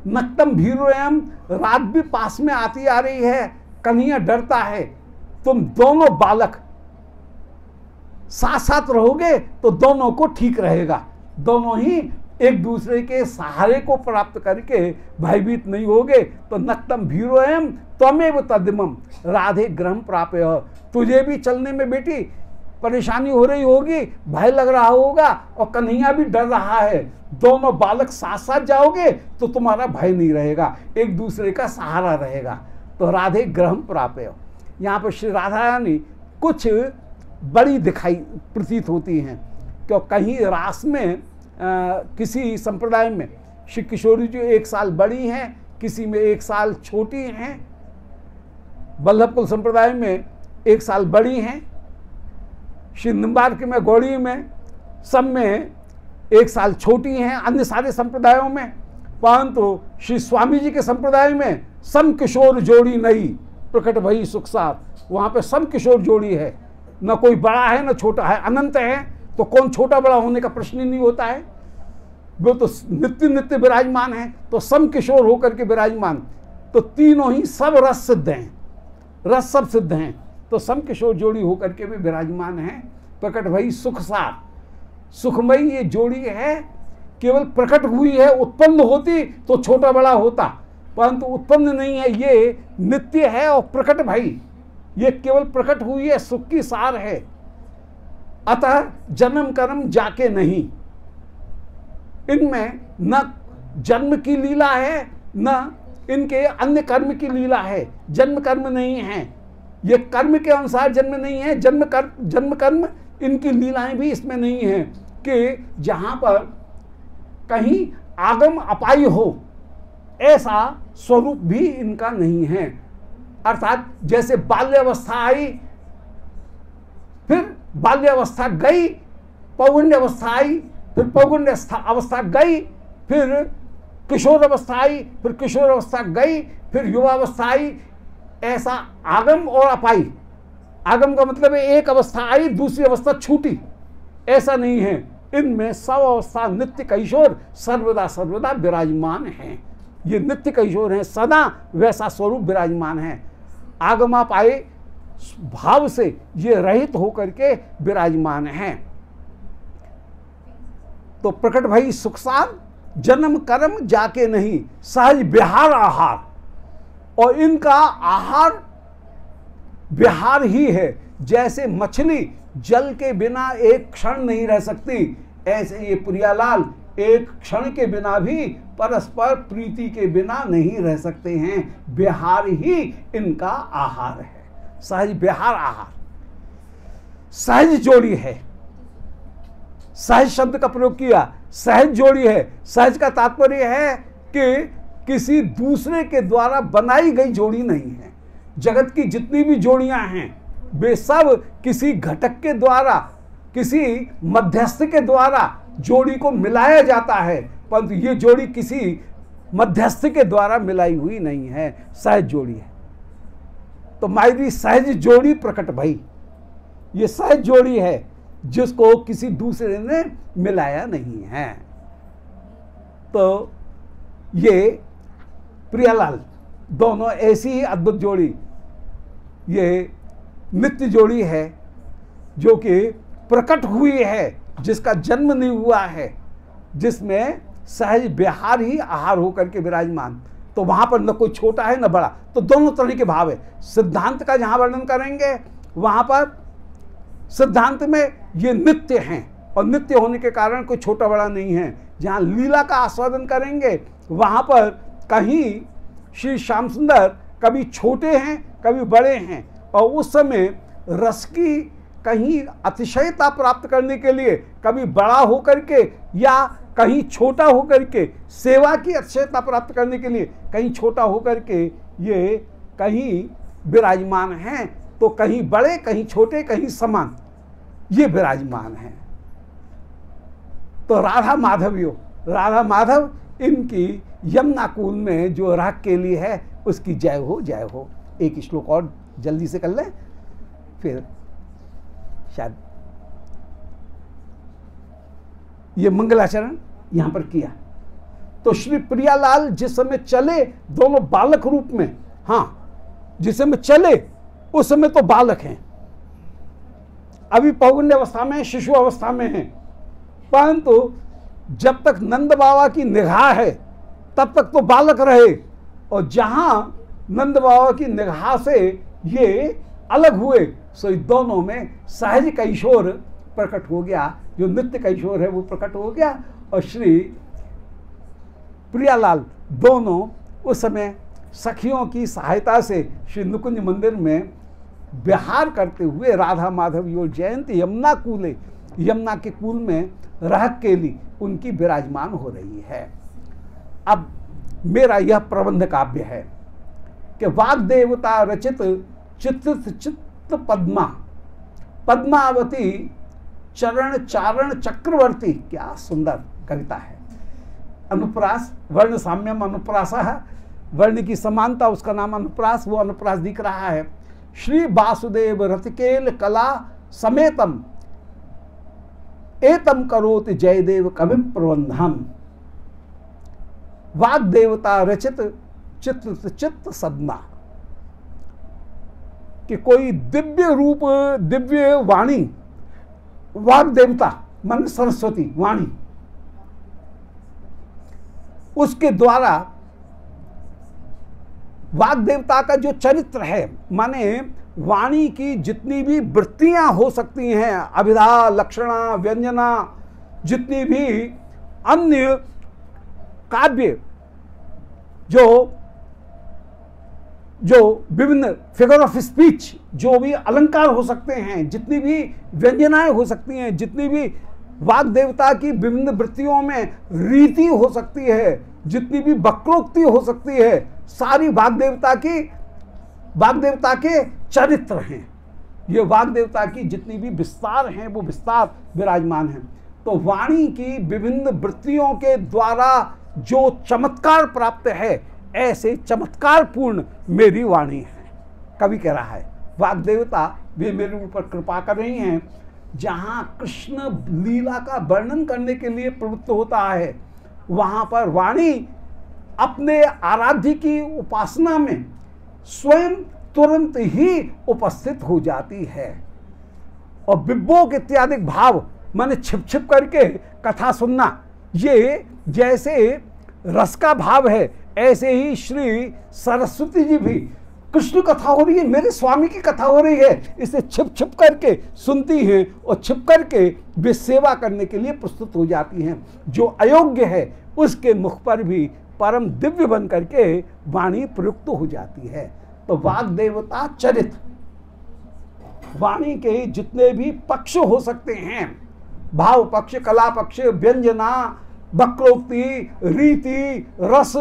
Speaker 1: नक्तम भीरोयम, रात भी पास में आती आ रही है, कन्हैया डरता है। तुम दोनों बालक साथ साथ रहोगे तो दोनों को ठीक रहेगा, दोनों ही एक दूसरे के सहारे को प्राप्त करके भयभीत नहीं होगे। तो नक्तम भीरोयम त्वमेव तदिमम राधे ग्रहम प्राप्य, तुझे भी चलने में बेटी परेशानी हो रही होगी, भय लग रहा होगा, और कन्हैया भी डर रहा है। दोनों बालक साथ साथ जाओगे तो तुम्हारा भय नहीं रहेगा, एक दूसरे का सहारा रहेगा। तो राधे ग्रहम प्राप्य, यहाँ पर श्री राधा रानी कुछ बड़ी दिखाई प्रतीत होती हैं, क्यों कहीं रास में किसी संप्रदाय में श्री किशोरी जी 1 साल बड़ी हैं, किसी में 1 साल छोटी हैं, वल्लभ कुल संप्रदाय में 1 साल बड़ी हैं, श्री निम्बार्क में गौड़ी में सब में 1 साल छोटी हैं, अन्य सारे संप्रदायों में। परंतु श्री स्वामी जी के संप्रदाय में सम किशोर जोड़ी नहीं, प्रकट भई सुख सार। वहाँ पे सम किशोर जोड़ी है, न कोई बड़ा है न छोटा है, अनंत है। तो कौन छोटा बड़ा होने का प्रश्न ही नहीं होता है, वो तो नित्य नित्य विराजमान है। तो सम किशोर होकर के विराजमान, तो तीनों ही सब रस सिद्ध हैं, रस सब सिद्ध हैं। तो सम किशोर जोड़ी होकर के भी विराजमान है। प्रकट भई सुख सार, सुखमयी ये जोड़ी है, केवल प्रकट हुई है। उत्पन्न होती तो छोटा बड़ा होता, परंतु उत्पन्न नहीं है, ये नित्य है। और प्रकट भाई ये केवल प्रकट हुई है, सुख की सार है। अतः जन्म कर्म जाके नहीं, इनमें न जन्म की लीला है न इनके अन्य कर्म की लीला है। जन्म कर्म नहीं है, ये कर्म के अनुसार जन्म नहीं है। जन्म कर्म इनकी लीलाएं भी इसमें नहीं है कि जहां पर कहीं आगम अपाई हो, ऐसा स्वरूप भी इनका नहीं है। अर्थात जैसे बाल्यावस्था आई, फिर बाल्यावस्था गई, पौगंड अवस्था आई, फिर पौगंड अवस्था गई, फिर किशोर अवस्था आई, फिर किशोर अवस्था गई, फिर युवावस्था आई। ऐसा आगम और अपाई, आगम का मतलब है एक अवस्था आई दूसरी अवस्था छूटी, ऐसा नहीं है। इनमें सब अवस्था नित्य किशोर सर्वदा सर्वदा विराजमान हैं। ये नित्य किशोर हैं, सदा वैसा स्वरूप विराजमान है। आगमा पाए भाव से ये रहित होकर के विराजमान हैं। तो प्रकट भई सुखसार, जन्म कर्म जाके नहीं, सहज विहार आहार। और इनका आहार विहार ही है। जैसे मछली जल के बिना एक क्षण नहीं रह सकती, ऐसे ये प्रियालाल एक क्षण के बिना भी परस्पर प्रीति के बिना नहीं रह सकते हैं। विहार ही इनका आहार है, सहज विहार आहार। सहज जोड़ी है, सहज शब्द का प्रयोग किया, सहज जोड़ी है। सहज का तात्पर्य है कि किसी दूसरे के द्वारा बनाई गई जोड़ी नहीं है। जगत की जितनी भी जोड़ियां हैं वे सब किसी घटक के द्वारा, किसी मध्यस्थ के द्वारा जोड़ी को मिलाया जाता है, परंतु ये जोड़ी किसी मध्यस्थ के द्वारा मिलाई हुई नहीं है, सहज जोड़ी है। तो मायरी सहज जोड़ी प्रकट भई, ये सहज जोड़ी है जिसको किसी दूसरे ने मिलाया नहीं है। तो ये प्रियालाल दोनों ऐसी ही अद्भुत जोड़ी, ये नित्य जोड़ी है जो कि प्रकट हुई है, जिसका जन्म नहीं हुआ है, जिसमें सहज विहार ही आहार होकर के विराजमान। तो वहां पर न कोई छोटा है न बड़ा, तो दोनों तरह के भाव है। सिद्धांत का जहां वर्णन करेंगे वहां पर सिद्धांत में ये नित्य हैं और नित्य होने के कारण कोई छोटा बड़ा नहीं है। जहां लीला का आस्वादन करेंगे वहां पर कहीं श्री श्याम सुंदर कभी छोटे हैं कभी बड़े हैं, और उस समय रस की कहीं अतिशयता प्राप्त करने के लिए कभी बड़ा होकर के या कहीं छोटा होकर के, सेवा की अतिशयता प्राप्त करने के लिए कहीं छोटा होकर के ये कहीं विराजमान हैं। तो कहीं बड़े कहीं छोटे कहीं समान ये विराजमान हैं। तो राधा माधवियो, राधा माधव इनकी यमुना कूल में जो राग के लिए है उसकी जय हो जय हो। एक श्लोक और जल्दी से कर लें, फिर शायद ये मंगलाचरण यहां पर किया। तो श्री प्रियालाल जिस समय चले दोनों बालक रूप में, हाँ जिस समय चले उस समय तो बालक हैं, अभी पौगंड अवस्था में शिशु अवस्था में हैं, परंतु जब तक नंद बाबा की निगाह है तब तक तो बालक रहे। और जहां नंद बाबा की निगाह से ये अलग हुए, सो दोनों में सहज किशोर प्रकट हो गया, जो नित्य किशोर है वो प्रकट हो गया। और श्री प्रियालाल दोनों उस समय सखियों की सहायता से श्री नुकुंज मंदिर में विहार करते हुए राधा माधव यो जयंती यमुना कूले, यमुना के कूल में रह के लिए उनकी विराजमान हो रही है। अब मेरा यह प्रबंध काव्य है कि वाग्देवता रचित चित्रित चित्त पद्मा, पद्मावती चरण चारण चक्रवर्ती। क्या सुंदर कविता है। अनुप्रास, वर्ण साम्यम अनुप्रास, वर्ण की समानता, उसका नाम अनुप्रास, वो अनुप्रास दिख रहा है। श्री वासुदेव रतिकेल कला समेतम एतम करोत जयदेव कवि प्रबंधम। वाग्देवता रचित चित्त चित्त सदना, कि कोई दिव्य रूप, दिव्य वाणी, वाग्देवता मन सरस्वती वाणी, उसके द्वारा वाग्देवता का जो चरित्र है, माने वाणी की जितनी भी वृत्तियां हो सकती हैं, अभिधा, लक्षणा, व्यंजना, जितनी भी अन्य काव्य जो विभिन्न फिगर ऑफ स्पीच, जो भी अलंकार हो सकते हैं, जितनी भी व्यंजनाएं हो सकती हैं, जितनी भी वाग्देवता की विभिन्न वृत्तियों में रीति हो सकती है, जितनी भी वक्रोक्ति हो सकती है, सारी वाग्देवता के चरित्र हैं। ये वाग्देवता की जितनी भी विस्तार हैं, वो विस्तार विराजमान हैं। तो वाणी की विभिन्न वृत्तियों के द्वारा जो चमत्कार प्राप्त है, ऐसे चमत्कार पूर्ण मेरी वाणी है। कवि कह रहा है वाग्देवता वे मेरे ऊपर कृपा कर रही हैं। जहाँ कृष्ण लीला का वर्णन करने के लिए प्रवृत्त होता है, वहाँ पर वाणी अपने आराध्य की उपासना में स्वयं तुरंत ही उपस्थित हो जाती है। और बिब्बोक इत्यादि भाव माने छिप छिप करके कथा सुनना, ये जैसे रस का भाव है, ऐसे ही श्री सरस्वती जी भी कृष्ण कथा हो रही है, मेरे स्वामी की कथा हो रही है, इसे छिप छिप करके सुनती हैं और छिप करके वे सेवा करने के लिए प्रस्तुत हो जाती हैं। जो अयोग्य है उसके मुख पर भी परम दिव्य बन करके वाणी प्रयुक्त हो जाती है। तो वाग्देवता चरित्र, वाणी के जितने भी पक्ष हो सकते हैं, भाव पक्ष, कला पक्ष, व्यंजना, वक्रोक्ति, रीति, रस,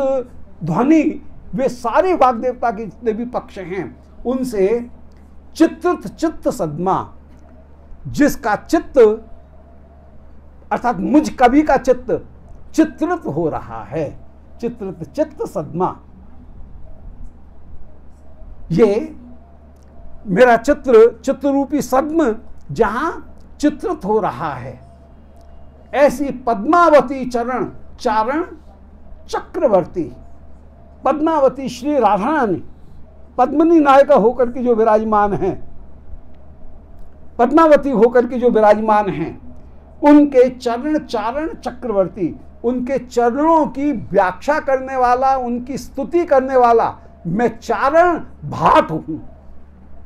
Speaker 1: ध्वनि, वे सारे वाग्देवता के जितने भी पक्ष हैं, उनसे चित्रित चित्त सदमा, जिसका चित्त अर्थात मुझ कवि का चित्त चित्रित हो रहा है, चित्रित चित्त सदमा, ये मेरा चित्ररूपी सद्म जहां चित्रित हो रहा है, ऐसी पद्मावती चरण चारण चक्रवर्ती। पद्मावती श्री राधा रानी पद्मिनी नायिका होकर के जो विराजमान हैं, पद्मावती होकर के जो विराजमान हैं, उनके चरण चारण चक्रवर्ती, उनके चरणों की व्याख्या करने वाला, उनकी स्तुति करने वाला मैं चारण भाट हूं।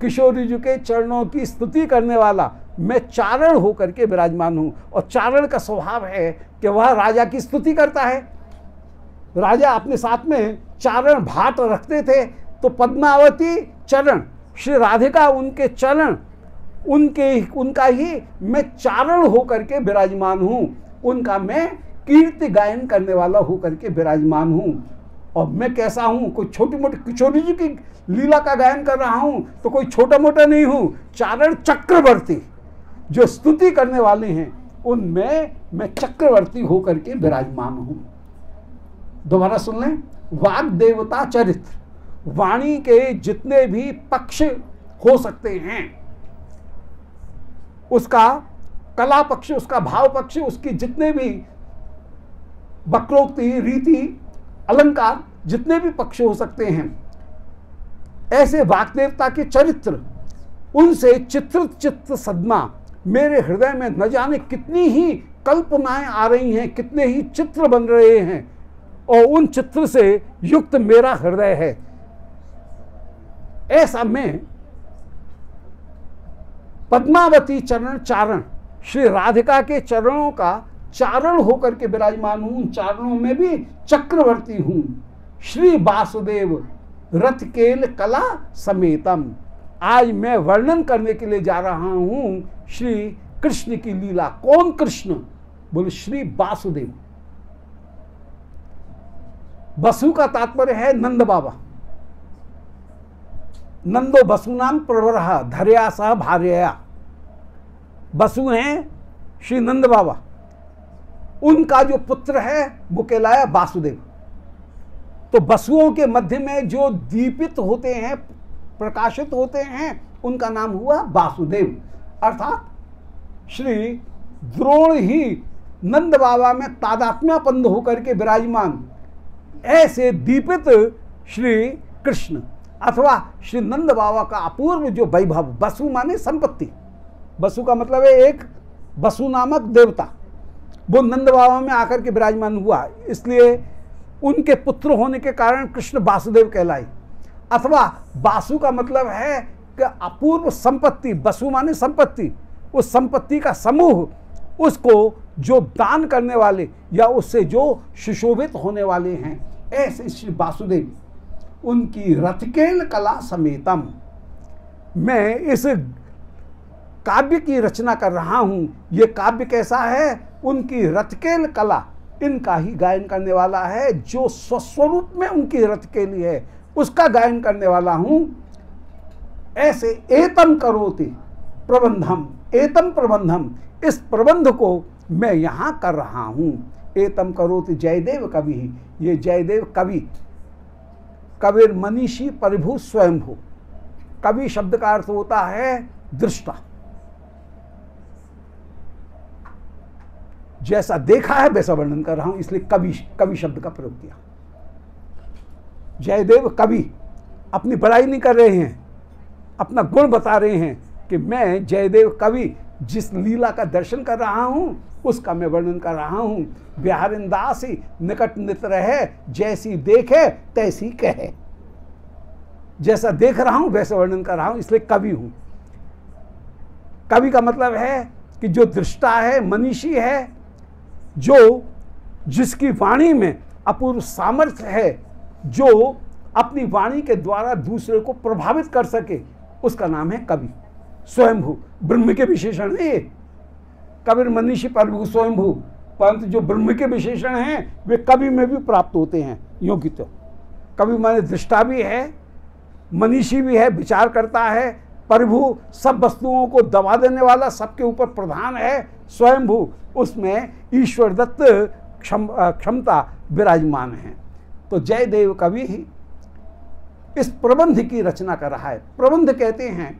Speaker 1: किशोरी जी के चरणों की स्तुति करने वाला मैं चारण होकर के विराजमान हूं। और चारण का स्वभाव है कि वह राजा की स्तुति करता है। राजा अपने साथ में चारण भाट रखते थे, तो पद्मावती चरण, श्री राधिका उनके चरण, उनका ही मैं चारण होकर के विराजमान हूं, उनका मैं कीर्ति गायन करने वाला होकर के विराजमान हूं। और मैं कैसा हूं, कोई छोटी मोटी किशोरी जी की लीला का गायन कर रहा हूं तो कोई छोटा मोटा नहीं हूं, चारण चक्रवर्ती, जो स्तुति करने वाले हैं उनमें मैं चक्रवर्ती होकर के विराजमान हूं। दोबारा सुन लें, वाग्देवता चरित्र, वाणी के जितने भी पक्ष हो सकते हैं, उसका कला पक्ष, उसका भाव पक्ष, उसकी जितने भी वक्रोक्ति, रीति, अलंकार, जितने भी पक्ष हो सकते हैं, ऐसे वाग्देवता के चरित्र, उनसे चित्रित चित्त सदमा, मेरे हृदय में न जाने कितनी ही कल्पनाएं आ रही हैं, कितने ही चित्र बन रहे हैं, और उन चित्र से युक्त मेरा हृदय है। ऐसा मैं पद्मावती चरण चारण, श्री राधिका के चरणों का चारण होकर के विराजमान हूं, उन चारणों में भी चक्रवर्ती हूं। श्री वासुदेव रथकेल कला समेतम, आज मैं वर्णन करने के लिए जा रहा हूं श्री कृष्ण की लीला। कौन कृष्ण? बोले श्री वासुदेव। वसु का तात्पर्य है नंद बाबा, नंदो बसुनाम प्रवरः धर्या सह भार्यया। बसु हैं श्री नंद बाबा, उनका जो पुत्र है वो कहलाया वासुदेव। तो बसुओं के मध्य में जो दीपित होते हैं, प्रकाशित होते हैं, उनका नाम हुआ वासुदेव। अर्थात श्री द्रोण ही नंद बाबा में तादात्म्यपन्न होकर के विराजमान ऐसे दीपित श्री कृष्ण अथवा श्री नंद बाबा का अपूर्व जो वैभव। बसु माने संपत्ति, बसु का मतलब है एक बसु नामक देवता, वो नंद बाबा में आकर के विराजमान हुआ, इसलिए उनके पुत्र होने के कारण कृष्ण वासुदेव कहलाए। अथवा वासु का मतलब है कि अपूर्व संपत्ति, बसु माने संपत्ति, उस संपत्ति का समूह, उसको जो दान करने वाले या उससे जो सुशोभित होने वाले हैं, ऐसे श्री वासुदेव। उनकी रथकेल कला समेतम, मैं इस काव्य की रचना कर रहा हूं। ये काव्य कैसा है? उनकी रथकेल कला, इनका ही गायन करने वाला है, जो स्वस्वरूप में उनकी रथकेली है उसका गायन करने वाला हूं। ऐसे एतम करोति प्रबंधम, एतम प्रबंधम, इस प्रबंध को मैं यहां कर रहा हूं। एतम करोति जयदेव कवि, ये जयदेव कवि, कविर मनीषी परिभू स्वयंभू। कवि शब्द का अर्थ होता है दृष्टा, जैसा देखा है वैसा वर्णन कर रहा हूं, इसलिए कवि, कवि शब्द का प्रयोग किया। जयदेव कवि अपनी बड़ाई नहीं कर रहे हैं, अपना गुण बता रहे हैं कि मैं जयदेव कवि जिस लीला का दर्शन कर रहा हूं उसका मैं वर्णन कर रहा हूं। बिहारिन दासी निकट नित रहे, जैसी देखे तैसी कहे। जैसा देख रहा हूं वैसा वर्णन कर रहा हूं, इसलिए कवि हूं। कवि का मतलब है कि जो दृष्टा है, मनीषी है, जो जिसकी वाणी में अपूर्व सामर्थ्य है, जो अपनी वाणी के द्वारा दूसरे को प्रभावित कर सके, उसका नाम है कवि। स्वयंभू ब्रह्म के विशेषण है, कविर मनीषी प्रभु स्वयंभू, परंतु जो ब्रह्म के विशेषण हैं वे कवि में भी प्राप्त होते हैं। योगी तो कवि माने दृष्टा भी है, मनीषी भी है, विचार करता है, प्रभु सब वस्तुओं को दबा देने वाला, सबके ऊपर प्रधान है, स्वयंभू, उसमें ईश्वर दत्त क्षमता विराजमान है। तो जयदेव कवि ही इस प्रबंध की रचना कर रहा है। प्रबंध कहते हैं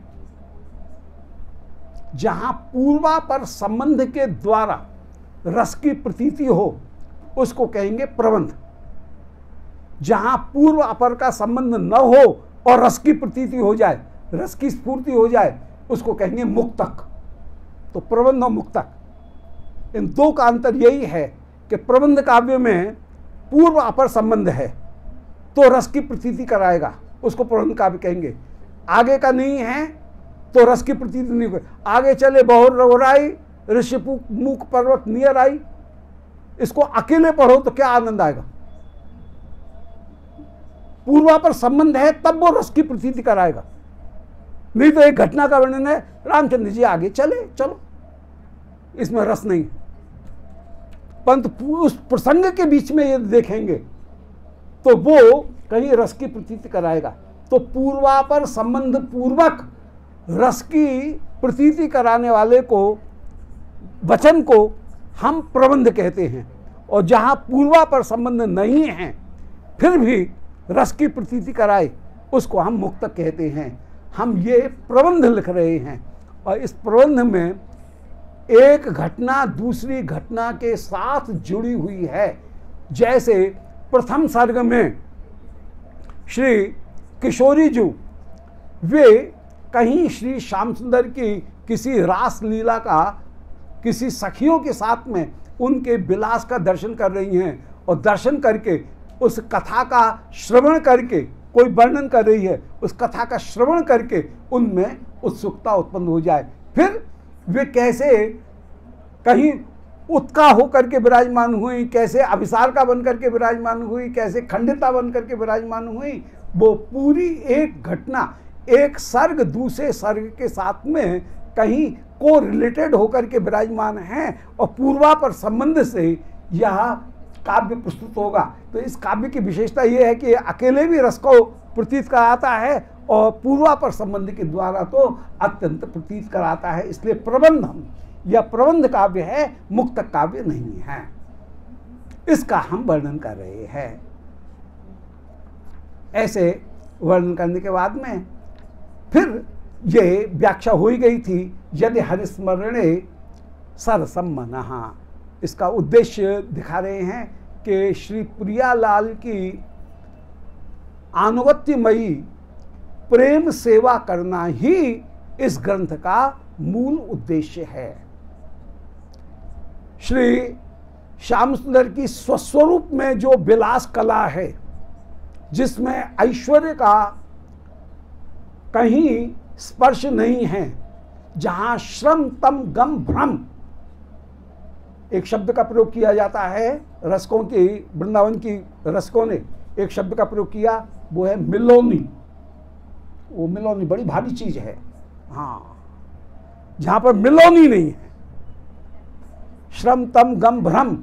Speaker 1: जहां पूर्वापर संबंध के द्वारा रस की प्रतीति हो उसको कहेंगे प्रबंध। जहां पूर्व अपर का संबंध न हो और रस की प्रतीति हो जाए, रस की स्फूर्ति हो जाए, उसको कहेंगे मुक्तक। तो प्रबंध और मुक्तक, इन दो का अंतर यही है कि प्रबंध काव्य में पूर्व अपर संबंध है तो रस की प्रतीति कराएगा, उसको प्रबंध काव्य कहेंगे। आगे का नहीं है तो रस की प्रतीति नहीं हो। आगे चले बहुर रघुराई, ऋषि मुख पर्वत नियर आई, इसको अकेले पढ़ो तो क्या आनंद आएगा? पूर्वापर संबंध है तब वो रस की प्रतीति कराएगा, नहीं तो एक घटना का वर्णन है, रामचंद्र जी आगे चले, चलो, इसमें रस नहीं। परंतु उस प्रसंग के बीच में ये देखेंगे तो वो कहीं रस की प्रतीति कराएगा। तो पूर्वापर संबंध पूर्वक रस की प्रतीति कराने वाले को, वचन को हम प्रबंध कहते हैं। और जहाँ पूर्वापर संबंध नहीं है फिर भी रस की प्रतीति कराए उसको हम मुक्तक कहते हैं। हम ये प्रबंध लिख रहे हैं और इस प्रबंध में एक घटना दूसरी घटना के साथ जुड़ी हुई है। जैसे प्रथम सर्ग में श्री किशोरी जी वे कहीं श्री श्याम सुंदर की किसी रास लीला का किसी सखियों के साथ में उनके विलास का दर्शन कर रही हैं और दर्शन करके उस कथा का श्रवण करके, कोई वर्णन कर रही है, उस कथा का श्रवण करके उनमें उत्सुकता उत्पन्न हो जाए। फिर वे कैसे कहीं उत्का होकर के विराजमान हुई, कैसे अभिसार का बन करके विराजमान हुई, कैसे खंडिता बन करके विराजमान हुई, वो पूरी एक घटना एक सर्ग दूसरे सर्ग के साथ में कहीं को रिलेटेड होकर के विराजमान हैं और पूर्वापर संबंध से यह काव्य प्रस्तुत होगा। तो इस काव्य की विशेषता यह है कि अकेले भी रस को प्रतीत कराता है और पूर्वापर संबंध के द्वारा तो अत्यंत प्रतीत कराता है। इसलिए प्रबंधम या प्रबंध काव्य है, मुक्त काव्य नहीं है। इसका हम वर्णन कर रहे हैं। ऐसे वर्णन करने के बाद में फिर ये व्याख्या हो ही गई थी, यदि हरिस्मरणे सरसम मनहा। इसका उद्देश्य दिखा रहे हैं कि श्री प्रियालाल की आनुगत्यमयी प्रेम सेवा करना ही इस ग्रंथ का मूल उद्देश्य है। श्री श्याम सुंदर की स्वस्वरूप में जो विलास कला है, जिसमें ऐश्वर्य का कहीं स्पर्श नहीं है, जहां श्रम तम गम भ्रम एक शब्द का प्रयोग किया जाता है, रसकों की, वृंदावन की रसकों ने एक शब्द का प्रयोग किया, वो है मिलोनी। वो मिलोनी बड़ी भारी चीज है। हाँ, जहां पर मिलोनी नहीं है, श्रम तम गम भ्रम,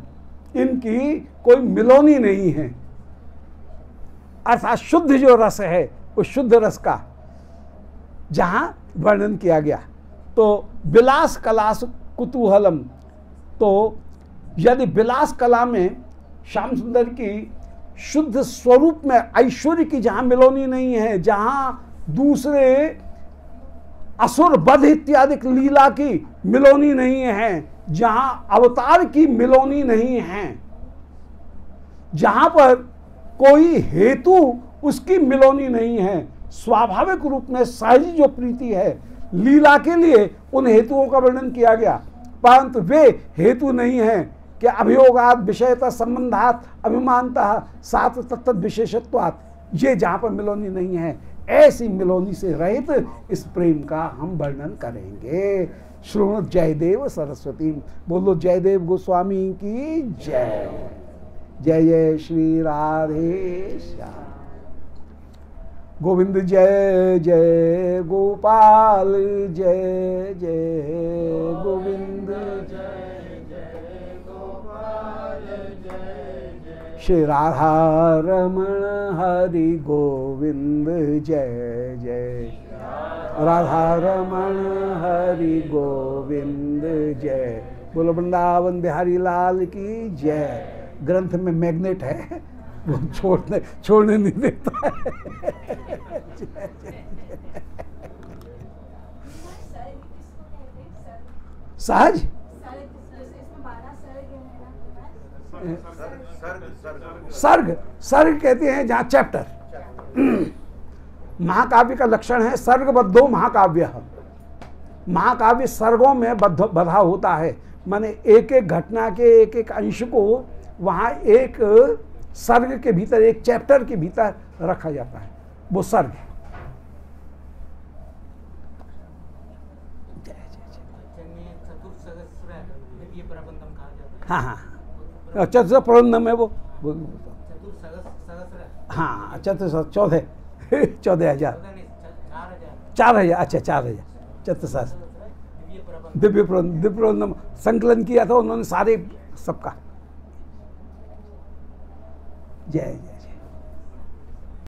Speaker 1: इनकी कोई मिलोनी नहीं है, अर्थात शुद्ध जो रस है उस शुद्ध रस का जहां वर्णन किया गया। तो विलास कलास कुतूहलम, तो यदि विलास कला में श्याम सुंदर की शुद्ध स्वरूप में ऐश्वर्य की जहां मिलोनी नहीं है, जहां दूसरे असुर वध इत्यादि लीला की मिलोनी नहीं है, जहां अवतार की मिलोनी नहीं है, जहां पर कोई हेतु उसकी मिलोनी नहीं है, स्वाभाविक रूप में सहज जो प्रीति है लीला के लिए उन हेतुओं का वर्णन किया गया, परंतु वे हेतु नहीं है कि अभियोगात विषयता संबंधात अभिमानतः सात तत्त विशेषत्वात्, ये जहां पर मिलोनी नहीं है, ऐसी मिलोनी से रहित इस प्रेम का हम वर्णन करेंगे। श्रोण जयदेव सरस्वती, बोलो जयदेव गोस्वामी की जय। जय जय श्री राधे श्याम। गोविंद जय जय गोपाल जय जय गोविंद जय जय गोपाल जय जय श्री राधा रमण हरि गोविंद जय जय राधा रमण हरि गोविंद जय। बोलो वृंदावन बिहारी लाल की जय। ग्रंथ में मैग्नेट है, वो छोड़ने नहीं देता है। सहज सर्ग, सर्ग कहते हैं जहां चैप्टर। महाकाव्य का लक्षण है सर्गबद्धो महाकाव्य। महाकाव्य सर्गों में बधा होता है, माने एक एक घटना के एक एक अंश को वहां एक सर्ग के भीतर, एक चैप्टर के भीतर रखा जाता है, वो सर्ग है। हाँ हाँ, चतुर प्रबंधम है वो। हाँ, चतुर 14,000 4,000, अच्छा 4,000 चतुर्सहस्र दिव्य प्रबंधम संकलन किया था उन्होंने सारे सबका। जय जय।